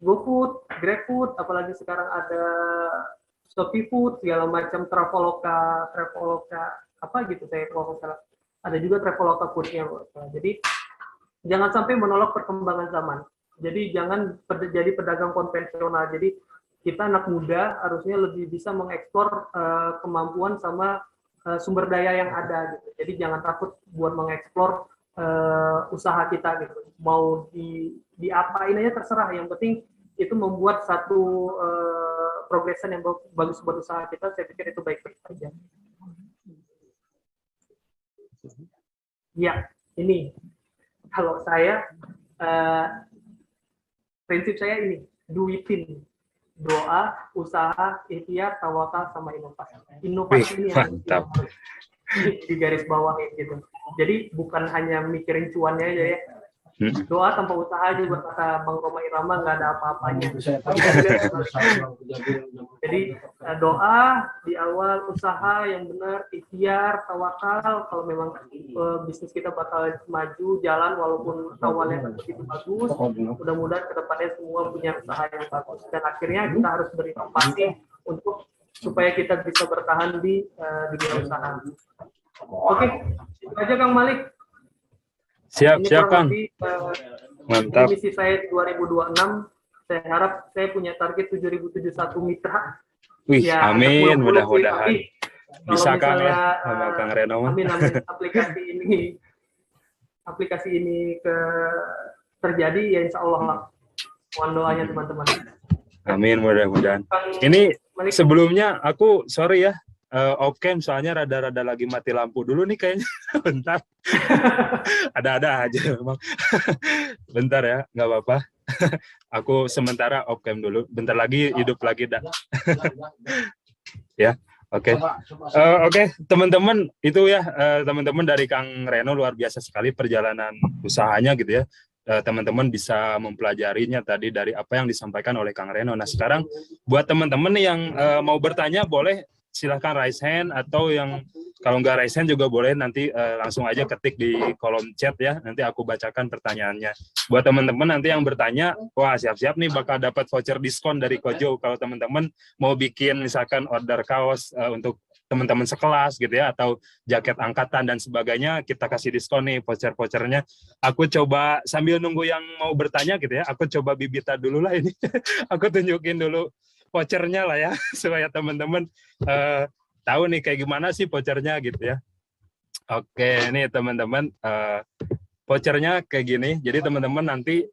S2: GoFood, GrabFood, apalagi sekarang ada Shopee Food, segala macam, Traveloka, apa gitu saya kalau salah. Ada juga Traveloka Food-nya. Jadi jangan sampai menolak perkembangan zaman. Jadi jangan jadi pedagang konvensional. Jadi kita anak muda harusnya lebih bisa mengeksplor kemampuan sama sumber daya yang ada gitu. Jadi jangan takut buat mengeksplor usaha kita gitu. Mau diapain aja terserah, yang penting itu membuat satu progresan yang bagus buat usaha kita. Saya pikir itu baik-baik saja. Ya, ini kalau saya prinsip saya ini, duitin, doa, usaha, ikhtiar, tawakal, sama inovasi. Inovasi ini yang di garis bawah gitu. Jadi bukan hanya mikirin cuannya aja ya. Doa tanpa usaha juga, kata Bang Roma Irama, nggak ada apa-apanya. Jadi doa di awal, usaha yang benar, ikhtiar, tawakal. Kalau memang bisnis kita bakal maju jalan walaupun awalnya begitu bagus, mudah-mudahan kedepannya semua punya usaha yang bagus. Dan akhirnya kita harus berinovasi untuk supaya kita bisa bertahan di dunia usaha. Oke, itu aja Kang Malik.
S1: Siap Kang. Mantap.
S2: Misi saya 2026, saya harap saya punya target 7.071 mitra.
S1: Wih,
S2: ya,
S1: amin, mudah-mudahan. Bisa Kang ya, sama Kang Reno.
S2: Amin, aplikasi ini terjadi, ya insya Allah. Mohon doanya teman-teman.
S1: Amin, mudah-mudahan. Ini sebelumnya aku sorry ya, off cam soalnya rada-rada lagi mati lampu dulu nih kayaknya. Bentar. Ada-ada aja memang. Bentar ya, nggak apa-apa. Aku sementara off cam dulu. Bentar lagi hidup lagi dah. Ya, oke. Oke, teman-teman, itu ya teman-teman dari Kang Reno, luar biasa sekali perjalanan usahanya gitu ya. Teman-teman bisa mempelajarinya tadi dari apa yang disampaikan oleh Kang Reno. Nah, sekarang buat teman-teman yang mau bertanya boleh silahkan raise hand, atau yang kalau nggak raise hand juga boleh nanti langsung aja ketik di kolom chat ya, nanti aku bacakan pertanyaannya. Buat teman-teman nanti yang bertanya, wah siap-siap nih bakal dapat voucher diskon dari Kojo kalau teman-teman mau bikin misalkan order kaos untuk teman-teman sekelas gitu ya, atau jaket angkatan dan sebagainya, kita kasih diskon nih voucher-vouchernya. Aku coba sambil nunggu yang mau bertanya gitu ya, aku coba bibita dulu lah ini. Aku tunjukin dulu vouchernya lah ya, supaya teman-teman tahu nih kayak gimana sih vouchernya gitu ya. Oke, nih teman-teman, vouchernya kayak gini. Jadi teman-teman nanti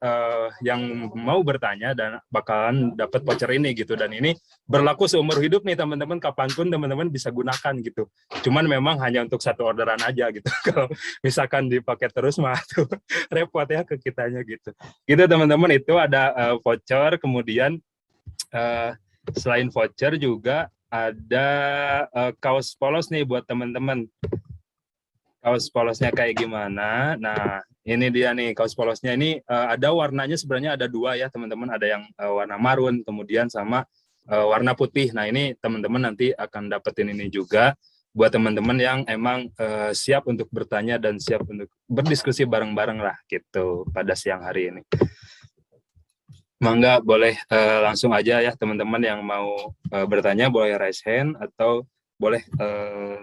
S1: yang mau bertanya dan bakalan dapat voucher ini gitu, dan ini berlaku seumur hidup nih teman-teman, kapanpun teman-teman bisa gunakan gitu. Cuman memang hanya untuk satu orderan aja gitu. Kalau misalkan dipakai terus mah tuh repot ya ke kitanya gitu. Gitu teman-teman, itu ada voucher. Kemudian selain voucher juga ada kaos polos nih buat teman-teman. Kaos polosnya kayak gimana? Nah, ini dia nih kaos polosnya. Ini ada warnanya, sebenarnya ada dua ya teman-teman. Ada yang warna marun, kemudian sama warna putih. Nah, ini teman-teman nanti akan dapetin ini juga buat teman-teman yang emang siap untuk bertanya dan siap untuk berdiskusi bareng-bareng lah gitu pada siang hari ini. Mangga boleh langsung aja ya teman-teman yang mau bertanya, boleh raise hand atau boleh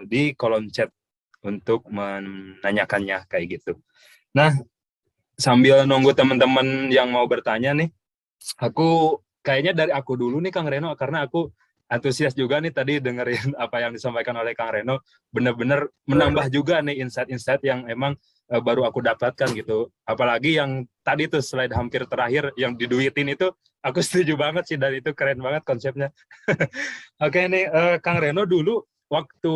S1: di kolom chat untuk menanyakannya kayak gitu. Nah, sambil nunggu teman-teman yang mau bertanya nih, aku kayaknya dari aku dulu nih Kang Reno, karena aku antusias juga nih tadi dengerin apa yang disampaikan oleh Kang Reno, benar-benar menambah juga nih insight-insight yang emang baru aku dapatkan gitu. Apalagi yang tadi tuh slide hampir terakhir yang diduitin itu, aku setuju banget sih, dan itu keren banget konsepnya. Oke nih, Kang Reno dulu waktu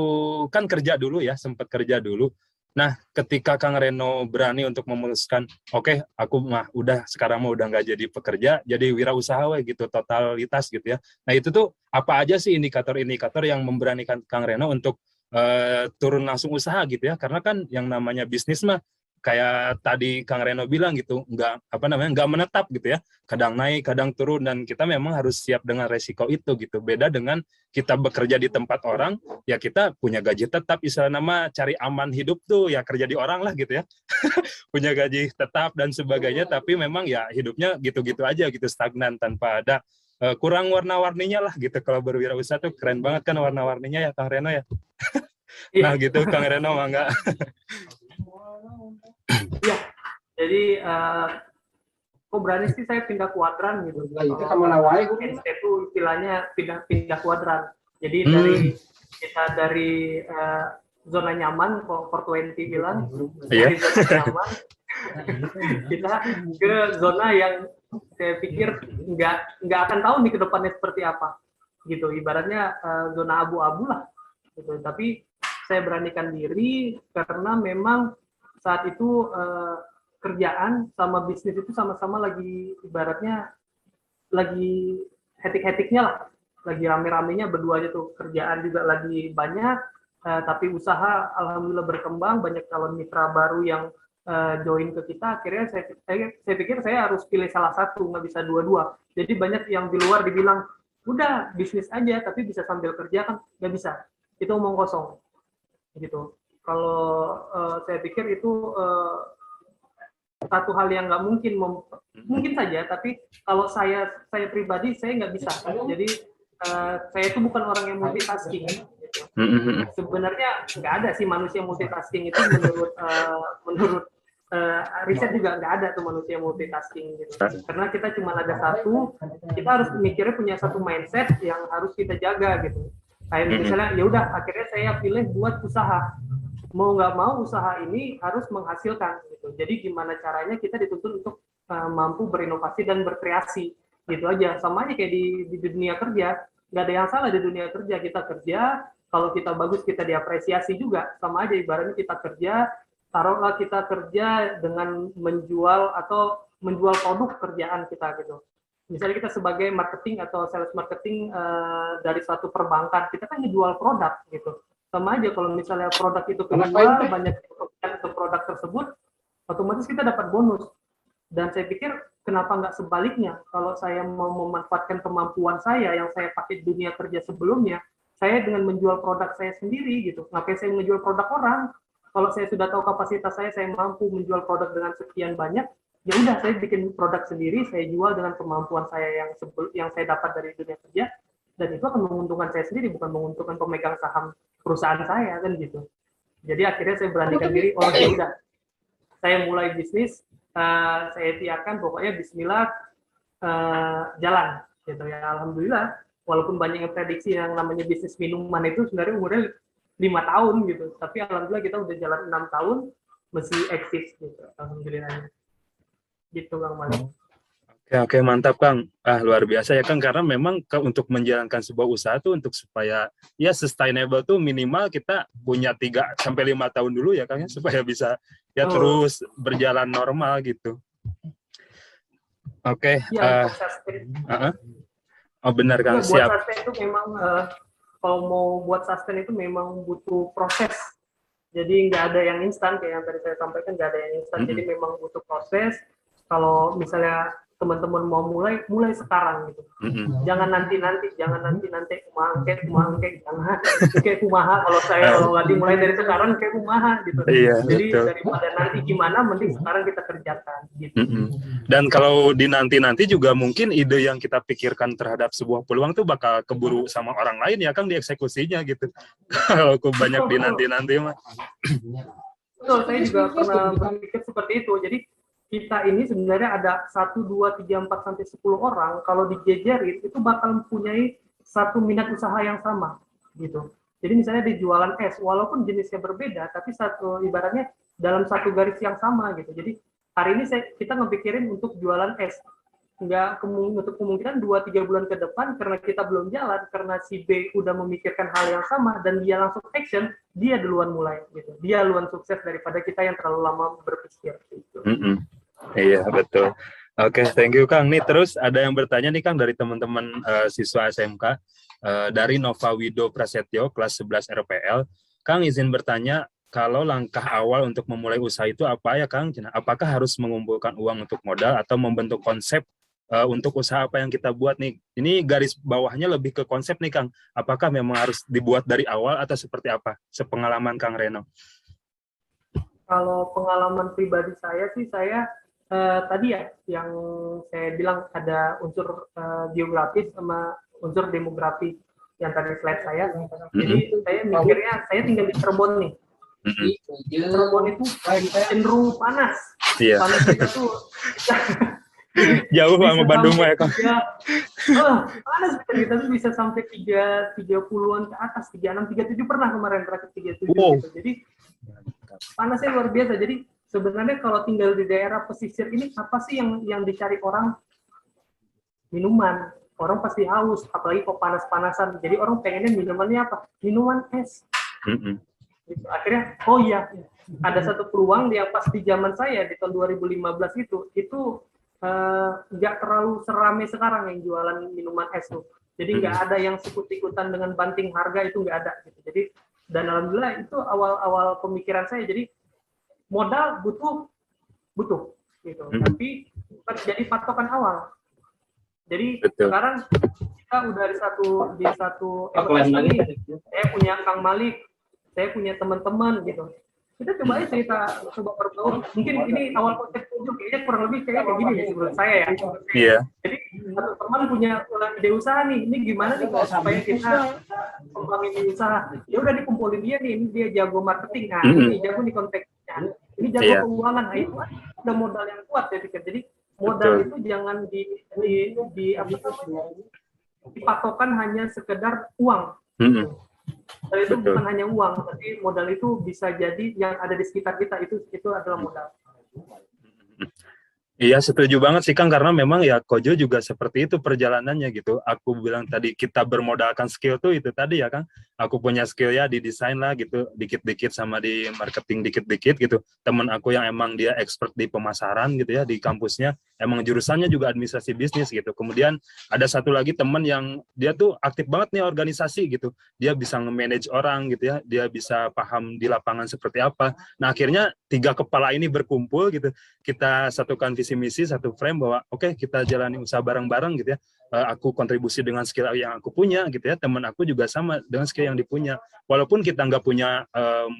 S1: kan kerja dulu ya, sempat kerja dulu. Nah, ketika Kang Reno berani untuk memutuskan, oke, aku mah udah sekarang mah udah nggak jadi pekerja, jadi wirausaha gitu, totalitas gitu ya. Nah, itu tuh apa aja sih indikator-indikator yang memberanikan Kang Reno untuk turun langsung usaha gitu ya? Karena kan yang namanya bisnis mah kayak tadi Kang Reno bilang gitu, nggak menetap gitu ya, kadang naik kadang turun, dan kita memang harus siap dengan resiko itu gitu. Beda dengan kita bekerja di tempat orang, ya kita punya gaji tetap, istilah nama cari aman hidup tuh ya kerja di orang lah gitu ya. Punya gaji tetap dan sebagainya, tapi memang ya hidupnya gitu-gitu aja gitu, stagnan tanpa ada kurang warna-warninya lah gitu. Kalau berwirausaha tuh keren banget kan warna-warninya ya Kang Reno ya. Nah gitu Kang Reno, mangga.
S2: Iya, jadi kok berani sih saya pindah kuadran gitu. Itu istilahnya pindah kuadran. Jadi dari zona nyaman, 420 bilang, dari zona nyaman kita ke zona yang saya pikir nggak akan tahu nih ke depannya seperti apa gitu. Ibaratnya zona abu-abu lah gitu. Tapi saya beranikan diri karena memang saat itu kerjaan sama bisnis itu sama-sama lagi, ibaratnya lagi hetik-hetiknya lah, lagi rame-ramenya berdua aja tuh. Kerjaan juga lagi banyak, tapi usaha alhamdulillah berkembang, banyak calon mitra baru yang join ke kita. Akhirnya saya pikir saya harus pilih salah satu, nggak bisa dua-dua. Jadi banyak yang di luar dibilang udah bisnis aja tapi bisa sambil kerja, kan nggak bisa, itu omong kosong gitu. Kalau saya pikir itu satu hal yang nggak mungkin saja, tapi kalau saya pribadi saya nggak bisa. Jadi saya itu bukan orang yang multitasking. Sebenarnya nggak ada sih manusia multitasking itu, menurut riset juga nggak ada tuh manusia multitasking gitu. Karena kita cuma ada satu, kita harus mikirnya punya satu mindset yang harus kita jaga gitu. Kayak misalnya ya udah, akhirnya saya pilih buat usaha. Mau nggak mau usaha ini harus menghasilkan gitu. Jadi gimana caranya kita dituntut untuk mampu berinovasi dan berkreasi gitu aja. Sama aja kayak di dunia kerja, nggak ada yang salah di dunia kerja. Kita kerja, kalau kita bagus kita diapresiasi juga. Sama aja ibaratnya kita kerja, taruhlah kita kerja dengan menjual produk kerjaan kita gitu. Misalnya kita sebagai marketing atau sales marketing dari suatu perbankan, kita kan ngejual produk gitu. Sama aja kalau misalnya produk itu kejual, banyak untuk produk tersebut, otomatis kita dapat bonus. Dan saya pikir kenapa nggak sebaliknya? Kalau saya mau memanfaatkan kemampuan saya yang saya pakai di dunia kerja sebelumnya, saya dengan menjual produk saya sendiri gitu. Ngapain saya menjual produk orang? Kalau saya sudah tahu kapasitas saya mampu menjual produk dengan sekian banyak, ya udah saya bikin produk sendiri, saya jual dengan kemampuan saya yang saya dapat dari dunia kerja, dan itu akan menguntungkan saya sendiri, bukan menguntungkan pemegang saham perusahaan saya kan gitu. Jadi akhirnya saya beranikan diri, oh ya udah, saya mulai bisnis, saya tiarkan pokoknya Bismillah, jalan gitu ya. Alhamdulillah, walaupun banyak yang prediksi yang namanya bisnis minuman itu sebenarnya umurnya 5 tahun gitu, tapi alhamdulillah kita udah jalan 6 tahun masih eksis gitu, alhamdulillah gitu Bang Malik.
S1: Oke, mantap Kang. Luar biasa ya Kang, karena memang untuk menjalankan sebuah usaha tuh untuk supaya ya sustainable tuh minimal kita punya 3 sampai 5 tahun dulu ya Kang ya, supaya bisa ya terus berjalan normal gitu. Oke.
S2: Ya,
S1: oh benar Kang,
S2: ya,
S1: siap.
S2: buat sustain itu memang kalau mau buat sustain itu memang butuh proses. Jadi nggak ada yang instan kayak yang tadi saya sampaikan, nggak ada yang instan. Jadi memang butuh proses. Kalau misalnya teman-teman mau mulai sekarang gitu. Jangan nanti kumaha, jangan kayak kumaha. Kalau nggak dimulai dari sekarang kayak kumaha gitu.
S1: Iya,
S2: jadi
S1: betul.
S2: daripada nanti gimana, mending sekarang kita kerjakan gitu.
S1: Dan kalau di nanti juga mungkin ide yang kita pikirkan terhadap sebuah peluang tuh bakal keburu sama orang lain ya Kang dieksekusinya gitu. Kalau banyak di nanti mah.
S2: Betul, saya juga pernah berpikir seperti itu. Jadi kita ini sebenarnya ada 1, 2, 3, 4, sampai 10 orang, kalau dijejerin itu bakal mempunyai satu minat usaha yang sama gitu. Jadi misalnya di jualan es, walaupun jenisnya berbeda, tapi ibaratnya dalam satu garis yang sama gitu. Jadi hari ini kita ngepikirin untuk jualan es. Nggak untuk kemungkinan 2-3 bulan ke depan, karena kita belum jalan, karena si B udah memikirkan hal yang sama, dan dia langsung action, dia duluan mulai gitu. Dia duluan sukses daripada kita yang terlalu lama berpikir gitu.
S1: Iya, betul. Oke, thank you Kang. Nih terus ada yang bertanya nih Kang dari teman-teman siswa SMK dari Nova Wido Prasetyo kelas 11 RPL. Kang izin bertanya, kalau langkah awal untuk memulai usaha itu apa ya Kang? Apakah harus mengumpulkan uang untuk modal atau membentuk konsep untuk usaha apa yang kita buat nih? Ini garis bawahnya lebih ke konsep nih Kang. Apakah memang harus dibuat dari awal atau seperti apa? Sepengalaman Kang Reno.
S2: Kalau pengalaman pribadi saya sih, saya tadi ya yang saya bilang ada unsur geografis sama unsur demografi yang tadi slide saya. Jadi saya mikirnya saya tinggal di Cirebon nih. Cirebon itu cenderung panas.
S1: Iya.
S2: Panas itu tuh
S1: jauh sama Bandung ya Kang.
S2: Panas kita tuh bisa sampai 30-an ke atas, 36, 37 pernah kemarin terakhir 37 gitu. Jadi panasnya luar biasa. Jadi sebenarnya kalau tinggal di daerah pesisir ini, apa sih yang dicari orang? Minuman. Orang pasti haus, apalagi kok panas-panasan. Jadi orang pengennya minumannya apa? Minuman es. Gitu. Akhirnya, oh iya, ada satu peluang yang pas di zaman saya di tahun 2015 itu nggak terlalu seramai sekarang yang jualan minuman es tuh. Jadi nggak ada yang sikut-ikutan dengan banting harga, itu nggak ada. Gitu. Jadi dan alhamdulillah itu awal pemikiran saya. Jadi modal butuh gitu, tapi bukan jadi patokan awal. Jadi sekarang kita udah di satu ini, saya punya Kang Malik, saya punya teman-teman gitu. Kita coba aja coba berbaur. Mungkin ini awal konsep tujuh kayaknya kurang lebih kayak gini ya menurut saya ya.
S1: Iya.
S2: Jadi satu teman punya ide usaha nih, ini gimana nih supaya kita kembangin usaha. Ya udah dikumpulin dia nih, ini dia jago marketing, nah ini jago di konteksnya, ini jago keuangan, nah itu ada modal yang kuat ya pikir. Jadi modal itu jangan dipatokan hanya sekedar uang. Modal itu bukan hanya uang, tapi modal itu bisa jadi yang ada di sekitar kita, itu adalah modal.
S1: Iya, setuju banget sih Kang, karena memang ya Kojo juga seperti itu perjalanannya gitu. Aku bilang tadi kita bermodalkan skill tuh itu tadi ya Kang. Aku punya skill ya di desain lah gitu, dikit-dikit sama di marketing dikit-dikit gitu. Temen aku yang emang dia expert di pemasaran gitu ya di kampusnya, emang jurusannya juga administrasi bisnis gitu. Kemudian ada satu lagi teman yang dia tuh aktif banget nih organisasi gitu, dia bisa nge-manage orang gitu ya, dia bisa paham di lapangan seperti apa. Nah akhirnya 3 kepala ini berkumpul gitu, kita satukan visi misi, satu frame bahwa oke, kita jalani usaha bareng-bareng gitu ya. Aku kontribusi dengan skill yang aku punya gitu ya, teman aku juga sama dengan skill yang dipunya, walaupun kita nggak punya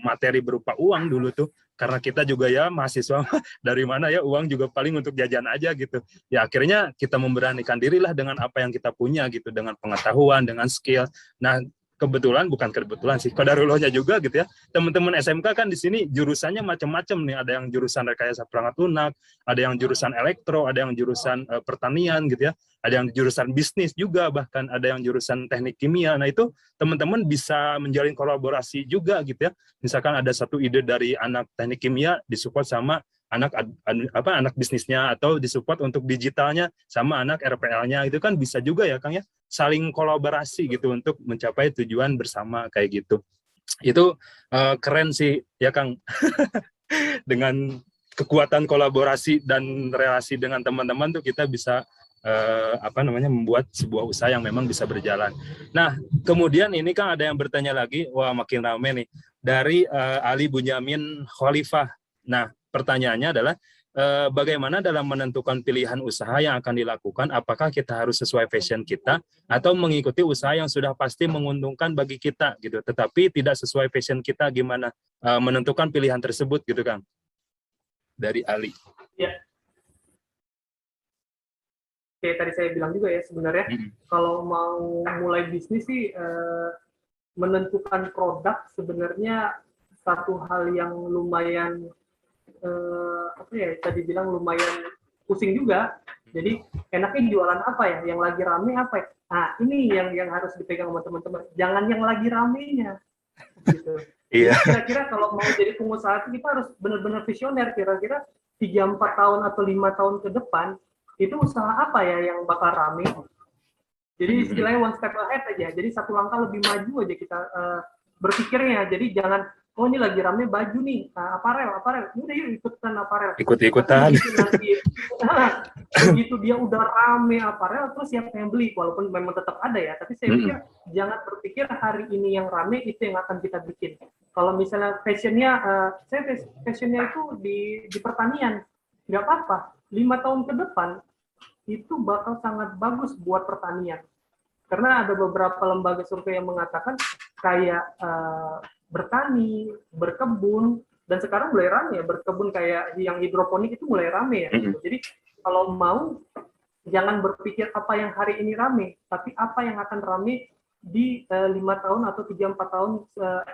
S1: materi berupa uang dulu tuh, karena kita juga ya mahasiswa dari mana ya, uang juga paling untuk jajan aja gitu ya. Akhirnya kita memberanikan dirilah dengan apa yang kita punya gitu, dengan pengetahuan, dengan skill. Nah bukan kebetulan sih, kodarullahnya juga gitu ya, teman-teman SMK kan di sini jurusannya macam-macam nih, ada yang jurusan rekayasa perangkat lunak, ada yang jurusan elektro, ada yang jurusan pertanian gitu ya, ada yang jurusan bisnis juga, bahkan ada yang jurusan teknik kimia. Nah itu teman-teman bisa menjalin kolaborasi juga gitu ya, misalkan ada satu ide dari anak teknik kimia disupport sama anak bisnisnya, atau disupport untuk digitalnya sama anak RPL-nya, itu kan bisa juga ya Kang ya, saling kolaborasi gitu untuk mencapai tujuan bersama kayak gitu. Itu keren sih ya Kang. Dengan kekuatan kolaborasi dan relasi dengan teman-teman tuh kita bisa membuat sebuah usaha yang memang bisa berjalan. Nah, kemudian ini Kang ada yang bertanya lagi, wah makin ramai nih, dari Ali Bunyamin Khalifah. Nah, pertanyaannya adalah bagaimana dalam menentukan pilihan usaha yang akan dilakukan, apakah kita harus sesuai passion kita atau mengikuti usaha yang sudah pasti menguntungkan bagi kita gitu, tetapi tidak sesuai passion kita, gimana menentukan pilihan tersebut gitu Kang? Dari Ali.
S2: Ya. Kayak tadi saya bilang juga ya, sebenarnya kalau mau mulai bisnis sih menentukan produk sebenarnya satu hal yang lumayan tadi bilang lumayan pusing juga. Jadi enaknya jualan apa ya, yang lagi rame apa ya. Nah ini yang harus dipegang sama teman-teman, jangan yang lagi ramenya gitu.
S1: Iya.
S2: Kira-kira kalau mau jadi pengusaha kita harus benar-benar visioner, kira-kira 3-4 tahun atau 5 tahun ke depan itu usaha apa ya yang bakal rame. Jadi istilahnya one step ahead aja, jadi satu langkah lebih maju aja kita berpikirnya. Jadi jangan, oh ini lagi rame baju nih, aparel, udah yuk ikutan aparel.
S1: Ikut-ikutan.
S2: Begitu dia udah rame aparel, terus siapa yang beli? Walaupun memang tetap ada ya, tapi saya pikir jangan berpikir hari ini yang rame itu yang akan kita bikin. Kalau misalnya passionnya, saya passionnya itu di pertanian, nggak apa-apa. 5 tahun ke depan itu bakal sangat bagus buat pertanian. Karena ada beberapa lembaga survei yang mengatakan kayak bertani, berkebun, dan sekarang mulai rame ya, berkebun kayak yang hidroponik itu mulai rame ya. Gitu. Jadi kalau mau, jangan berpikir apa yang hari ini rame, tapi apa yang akan rame di 5 tahun atau 3-4 tahun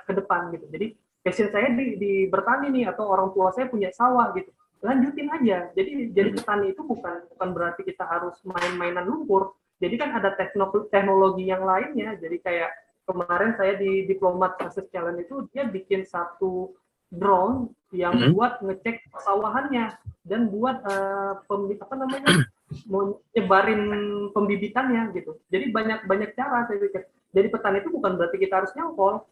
S2: ke depan gitu. Jadi passion saya di bertani nih, atau orang tua saya punya sawah gitu. Lanjutin aja. Jadi petani itu bukan berarti kita harus main-mainan lumpur. Jadi kan ada teknologi yang lainnya. Jadi kayak kemarin saya di Diplomat Success Challenge itu dia bikin satu drone yang buat ngecek persawahannya dan buat nyebarin pembibitannya gitu. Jadi banyak cara saya pikir. Jadi petani itu bukan berarti kita harus nyangkol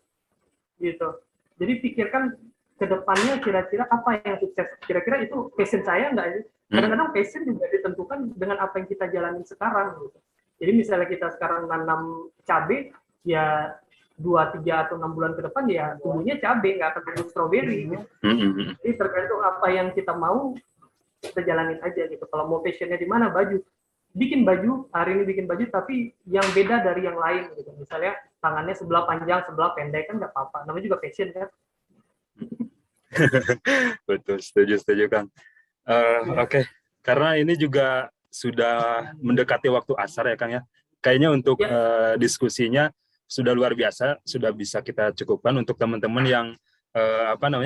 S2: gitu. Jadi pikirkan ke depannya kira-kira apa yang sukses. Kira-kira itu passion saya enggak sih? Kadang-kadang passion juga ditentukan dengan apa yang kita jalani sekarang gitu. Jadi misalnya kita sekarang nanam cabai, ya 2, 3 atau 6 bulan ke depan ya tumbuhnya cabai, nggak akan tumbuh stroberi. Gitu. Jadi tergantung apa yang kita mau, kita jalanin aja gitu. Kalau mau passionnya di mana, baju. Bikin baju, hari ini bikin baju, tapi yang beda dari yang lain gitu. Misalnya tangannya sebelah panjang, sebelah pendek, kan nggak apa-apa. Namanya juga passion kan.
S1: Betul, setuju Kang. Oke. Karena ini juga sudah mendekati waktu asar ya Kang ya. Kayaknya untuk diskusinya sudah luar biasa, sudah bisa kita cukupkan. Untuk teman-teman yang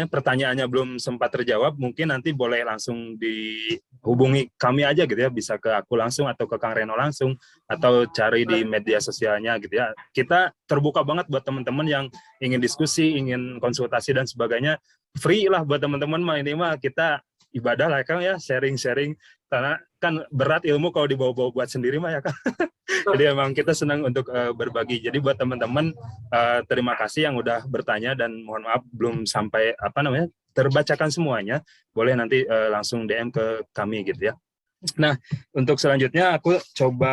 S1: pertanyaannya belum sempat terjawab, mungkin nanti boleh langsung dihubungi kami aja gitu ya, bisa ke aku langsung atau ke Kang Reno langsung, atau cari di media sosialnya gitu ya. Kita terbuka banget buat teman-teman yang ingin diskusi, ingin konsultasi dan sebagainya. Free lah buat teman-teman mah, ini mah kita ibadah lah Kang ya, sharing-sharing, karena kan berat ilmu kalau dibawa-bawa buat sendiri mah ya Kang. Jadi emang kita senang untuk berbagi. Jadi buat teman-teman, terima kasih yang udah bertanya, dan mohon maaf belum sampai terbacakan semuanya. Boleh nanti langsung DM ke kami gitu ya. Nah, untuk selanjutnya aku coba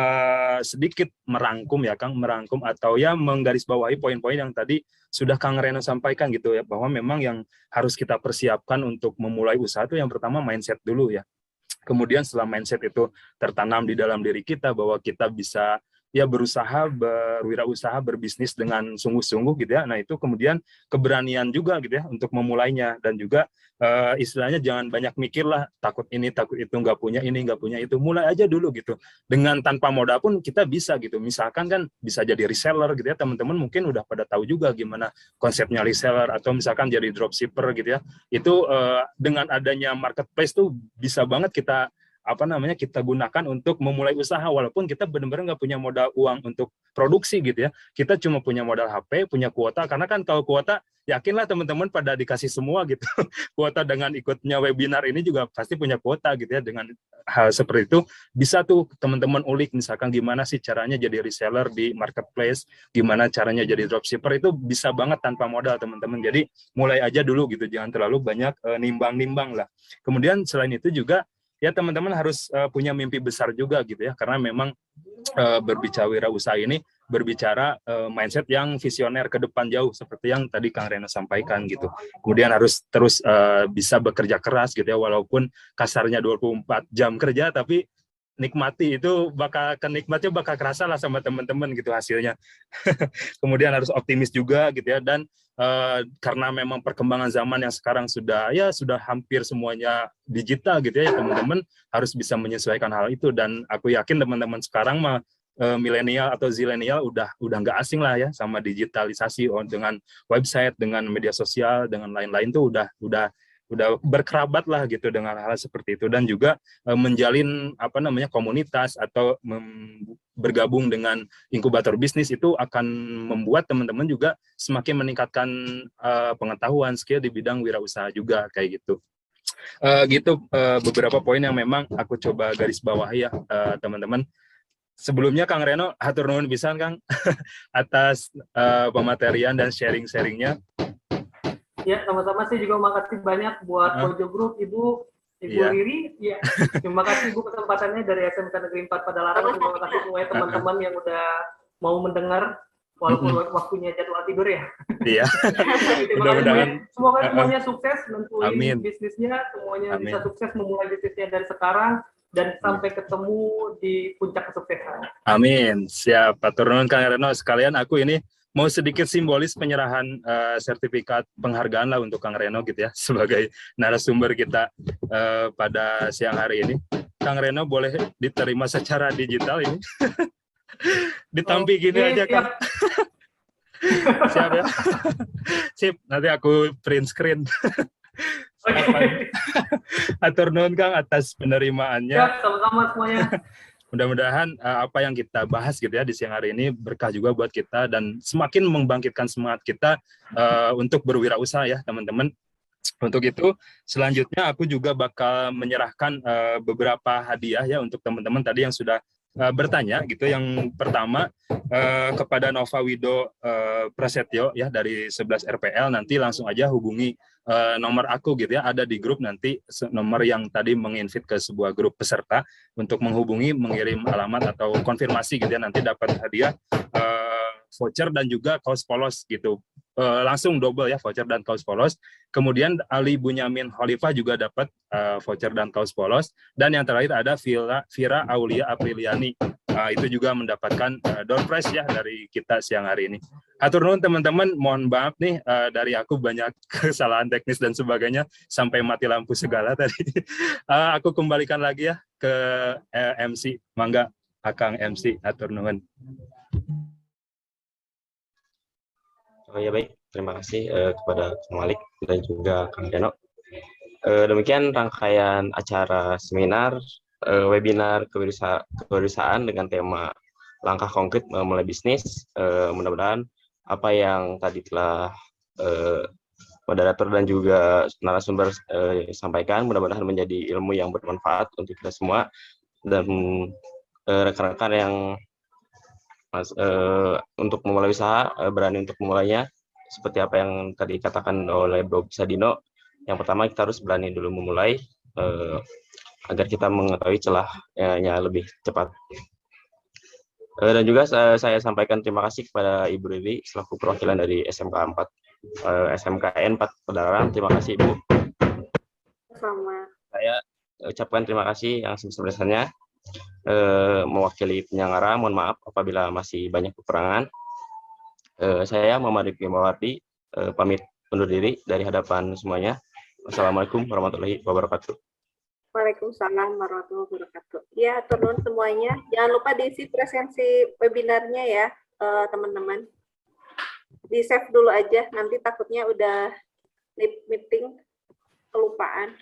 S1: sedikit merangkum ya Kang, merangkum atau ya menggarisbawahi poin-poin yang tadi sudah Kang Reno sampaikan gitu ya, bahwa memang yang harus kita persiapkan untuk memulai usaha itu yang pertama mindset dulu ya. Kemudian setelah mindset itu tertanam di dalam diri kita bahwa kita bisa ya berusaha, berwirausaha, berbisnis dengan sungguh-sungguh gitu ya. Nah itu kemudian keberanian juga gitu ya untuk memulainya, dan juga istilahnya jangan banyak mikir lah, takut ini takut itu, nggak punya ini nggak punya itu, mulai aja dulu gitu. Dengan tanpa modal pun kita bisa gitu. Misalkan kan bisa jadi reseller gitu ya, teman-teman mungkin udah pada tahu juga gimana konsepnya reseller, atau misalkan jadi dropshipper gitu ya. Itu dengan adanya marketplace tuh bisa banget kita kita gunakan untuk memulai usaha, walaupun kita benar-benar nggak punya modal uang untuk produksi gitu ya. Kita cuma punya modal HP, punya kuota, karena kan kalau kuota yakinlah teman-teman pada dikasih semua gitu. Kuota dengan ikutnya webinar ini juga pasti punya kuota gitu ya. Dengan hal seperti itu bisa tuh teman-teman ulik, misalkan gimana sih caranya jadi reseller di marketplace, gimana caranya jadi dropshipper, itu bisa banget tanpa modal teman-teman. Jadi mulai aja dulu gitu, jangan terlalu banyak nimbang-nimbang lah. Kemudian selain itu juga ya teman-teman harus punya mimpi besar juga gitu ya, karena memang berbicara wirausaha ini berbicara mindset yang visioner ke depan jauh, seperti yang tadi Kang Reno sampaikan gitu. Kemudian harus terus bisa bekerja keras gitu ya, walaupun kasarnya 24 jam kerja, tapi nikmati itu, kenikmatnya bakal kerasa lah sama teman-teman gitu hasilnya. Kemudian harus optimis juga gitu ya, dan karena memang perkembangan zaman yang sekarang sudah hampir semuanya digital gitu ya, teman-teman harus bisa menyesuaikan hal itu. Dan aku yakin teman-teman sekarang mah milenial atau zilenial udah nggak asing lah ya sama digitalisasi, dengan website, dengan media sosial, dengan lain-lain tuh udah berkerabat lah gitu dengan hal seperti itu. Dan juga menjalin komunitas atau bergabung dengan inkubator bisnis itu akan membuat teman-teman juga semakin meningkatkan pengetahuan, skill di bidang wirausaha juga kayak gitu. Beberapa poin yang memang aku coba garis bawahi ya teman-teman. Sebelumnya Kang Reno, hatur nuhun pisan Kang atas pematerian dan sharing-sharingnya.
S2: Ya, sama-sama sih, juga makasih banyak buat Bojo Group, Ibu Riri. Ya, terima kasih Ibu kesempatannya dari SMK Negeri 4 Padalarang. Terima kasih semuanya teman-teman yang udah mau mendengar walaupun waktunya jadwal tidur ya.
S1: Iya.
S2: Mudah-mudahan semuanya sukses nentuin bisnisnya, semuanya bisa sukses memulai bisnisnya dari sekarang dan sampai ketemu di puncak kesuksesan. Amin.
S1: Siap, Hatur nuhun Kang Reno. Sekalian aku ini mau sedikit simbolis penyerahan sertifikat penghargaan lah untuk Kang Reno gitu ya, sebagai narasumber kita pada siang hari ini. Kang Reno boleh diterima secara digital ini. Ditampi gini aja Kang. Siap ya. Sip, nanti aku print screen. Hatur nuhun Kang atas penerimaannya.
S2: Ya, sama-sama semuanya.
S1: Mudah-mudahan apa yang kita bahas gitu ya di siang hari ini berkah juga buat kita dan semakin membangkitkan semangat kita untuk berwirausaha ya teman-teman. Untuk itu selanjutnya aku juga bakal menyerahkan beberapa hadiah ya untuk teman-teman tadi yang sudah bertanya gitu. Yang pertama kepada Nova Wido Prasetyo ya dari 11 RPL, nanti langsung aja hubungi nomor aku gitu ya, ada di grup nanti, nomor yang tadi menginvite ke sebuah grup peserta untuk menghubungi, mengirim alamat atau konfirmasi gitu ya, nanti dapat hadiah voucher dan juga kaos polos gitu. Langsung double ya, voucher dan kaos polos. Kemudian Ali Bunyamin Khalifah juga dapat voucher dan kaos polos. Dan yang terakhir ada Vira Aulia Apriliani, itu juga mendapatkan door prize ya dari kita siang hari ini. Hatur nuhun teman-teman, mohon maaf nih dari aku banyak kesalahan teknis dan sebagainya sampai mati lampu segala tadi. Aku kembalikan lagi ya ke MC. Mangga Akang MC, hatur nuhun.
S6: Oh ya baik, terima kasih kepada Kang Malik dan juga Kang Reno. Demikian rangkaian acara seminar webinar kewirausahaan dengan tema langkah konkret memulai bisnis. Mudah-mudahan apa yang tadi telah moderator dan juga narasumber sampaikan mudah-mudahan menjadi ilmu yang bermanfaat untuk kita semua, dan rekan-rekan yang untuk memulai usaha berani untuk memulainya. Seperti apa yang tadi dikatakan oleh Bro Sadino, yang pertama kita harus berani dulu memulai, agar kita mengetahui celahnya lebih cepat. Dan juga saya sampaikan terima kasih kepada Ibu Riri selaku perwakilan dari SMK 4 SMKN 4 Padalarang. Terima kasih Ibu.
S3: Sama.
S6: Saya ucapkan terima kasih yang sebesar-besarnya. Mewakili penyelenggara, mohon maaf apabila masih banyak kekurangan. Saya Muhammad Rifki Mawardi, pamit undur diri dari hadapan semuanya. Wassalamualaikum warahmatullahi wabarakatuh.
S3: Waalaikumsalam warahmatullahi wabarakatuh. Ya, turun semuanya. Jangan lupa diisi presensi webinarnya ya, teman-teman. Di save dulu aja, nanti takutnya udah meeting kelupaan.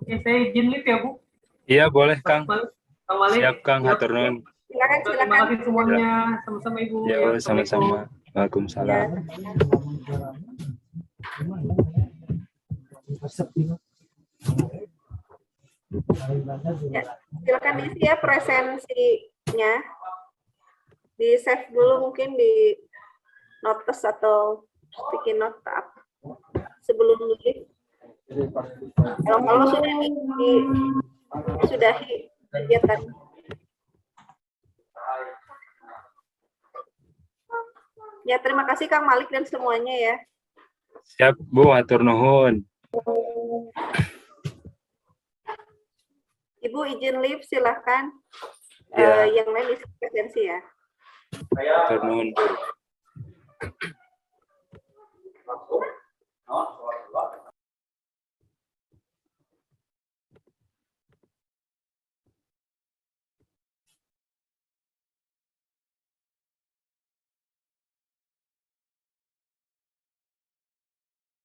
S2: Oke, saya izin live ya, Bu.
S1: Iya, boleh, Kang.
S2: Kang Malik.
S1: Siap, Kang. Hatur nuhun.
S3: Silakan,
S2: Terima
S3: silakan.
S2: kasih semuanya. Sama-sama, Ibu.
S1: Ya,
S2: Ya,
S1: sama-sama. Waalaikumsalam.
S3: Ya, silakan diisi ya presensinya. Di save dulu mungkin di notes atau sticky note apa sebelum live. Kalau sudahi kegiatan. Ya, terima kasih Kang Malik dan semuanya ya.
S1: Siap, Bu. Hatur nuhun.
S3: Ibu izin live silahkan.
S1: Ya.
S3: Yang lain isi presensi ya.
S1: Hatur nuhun.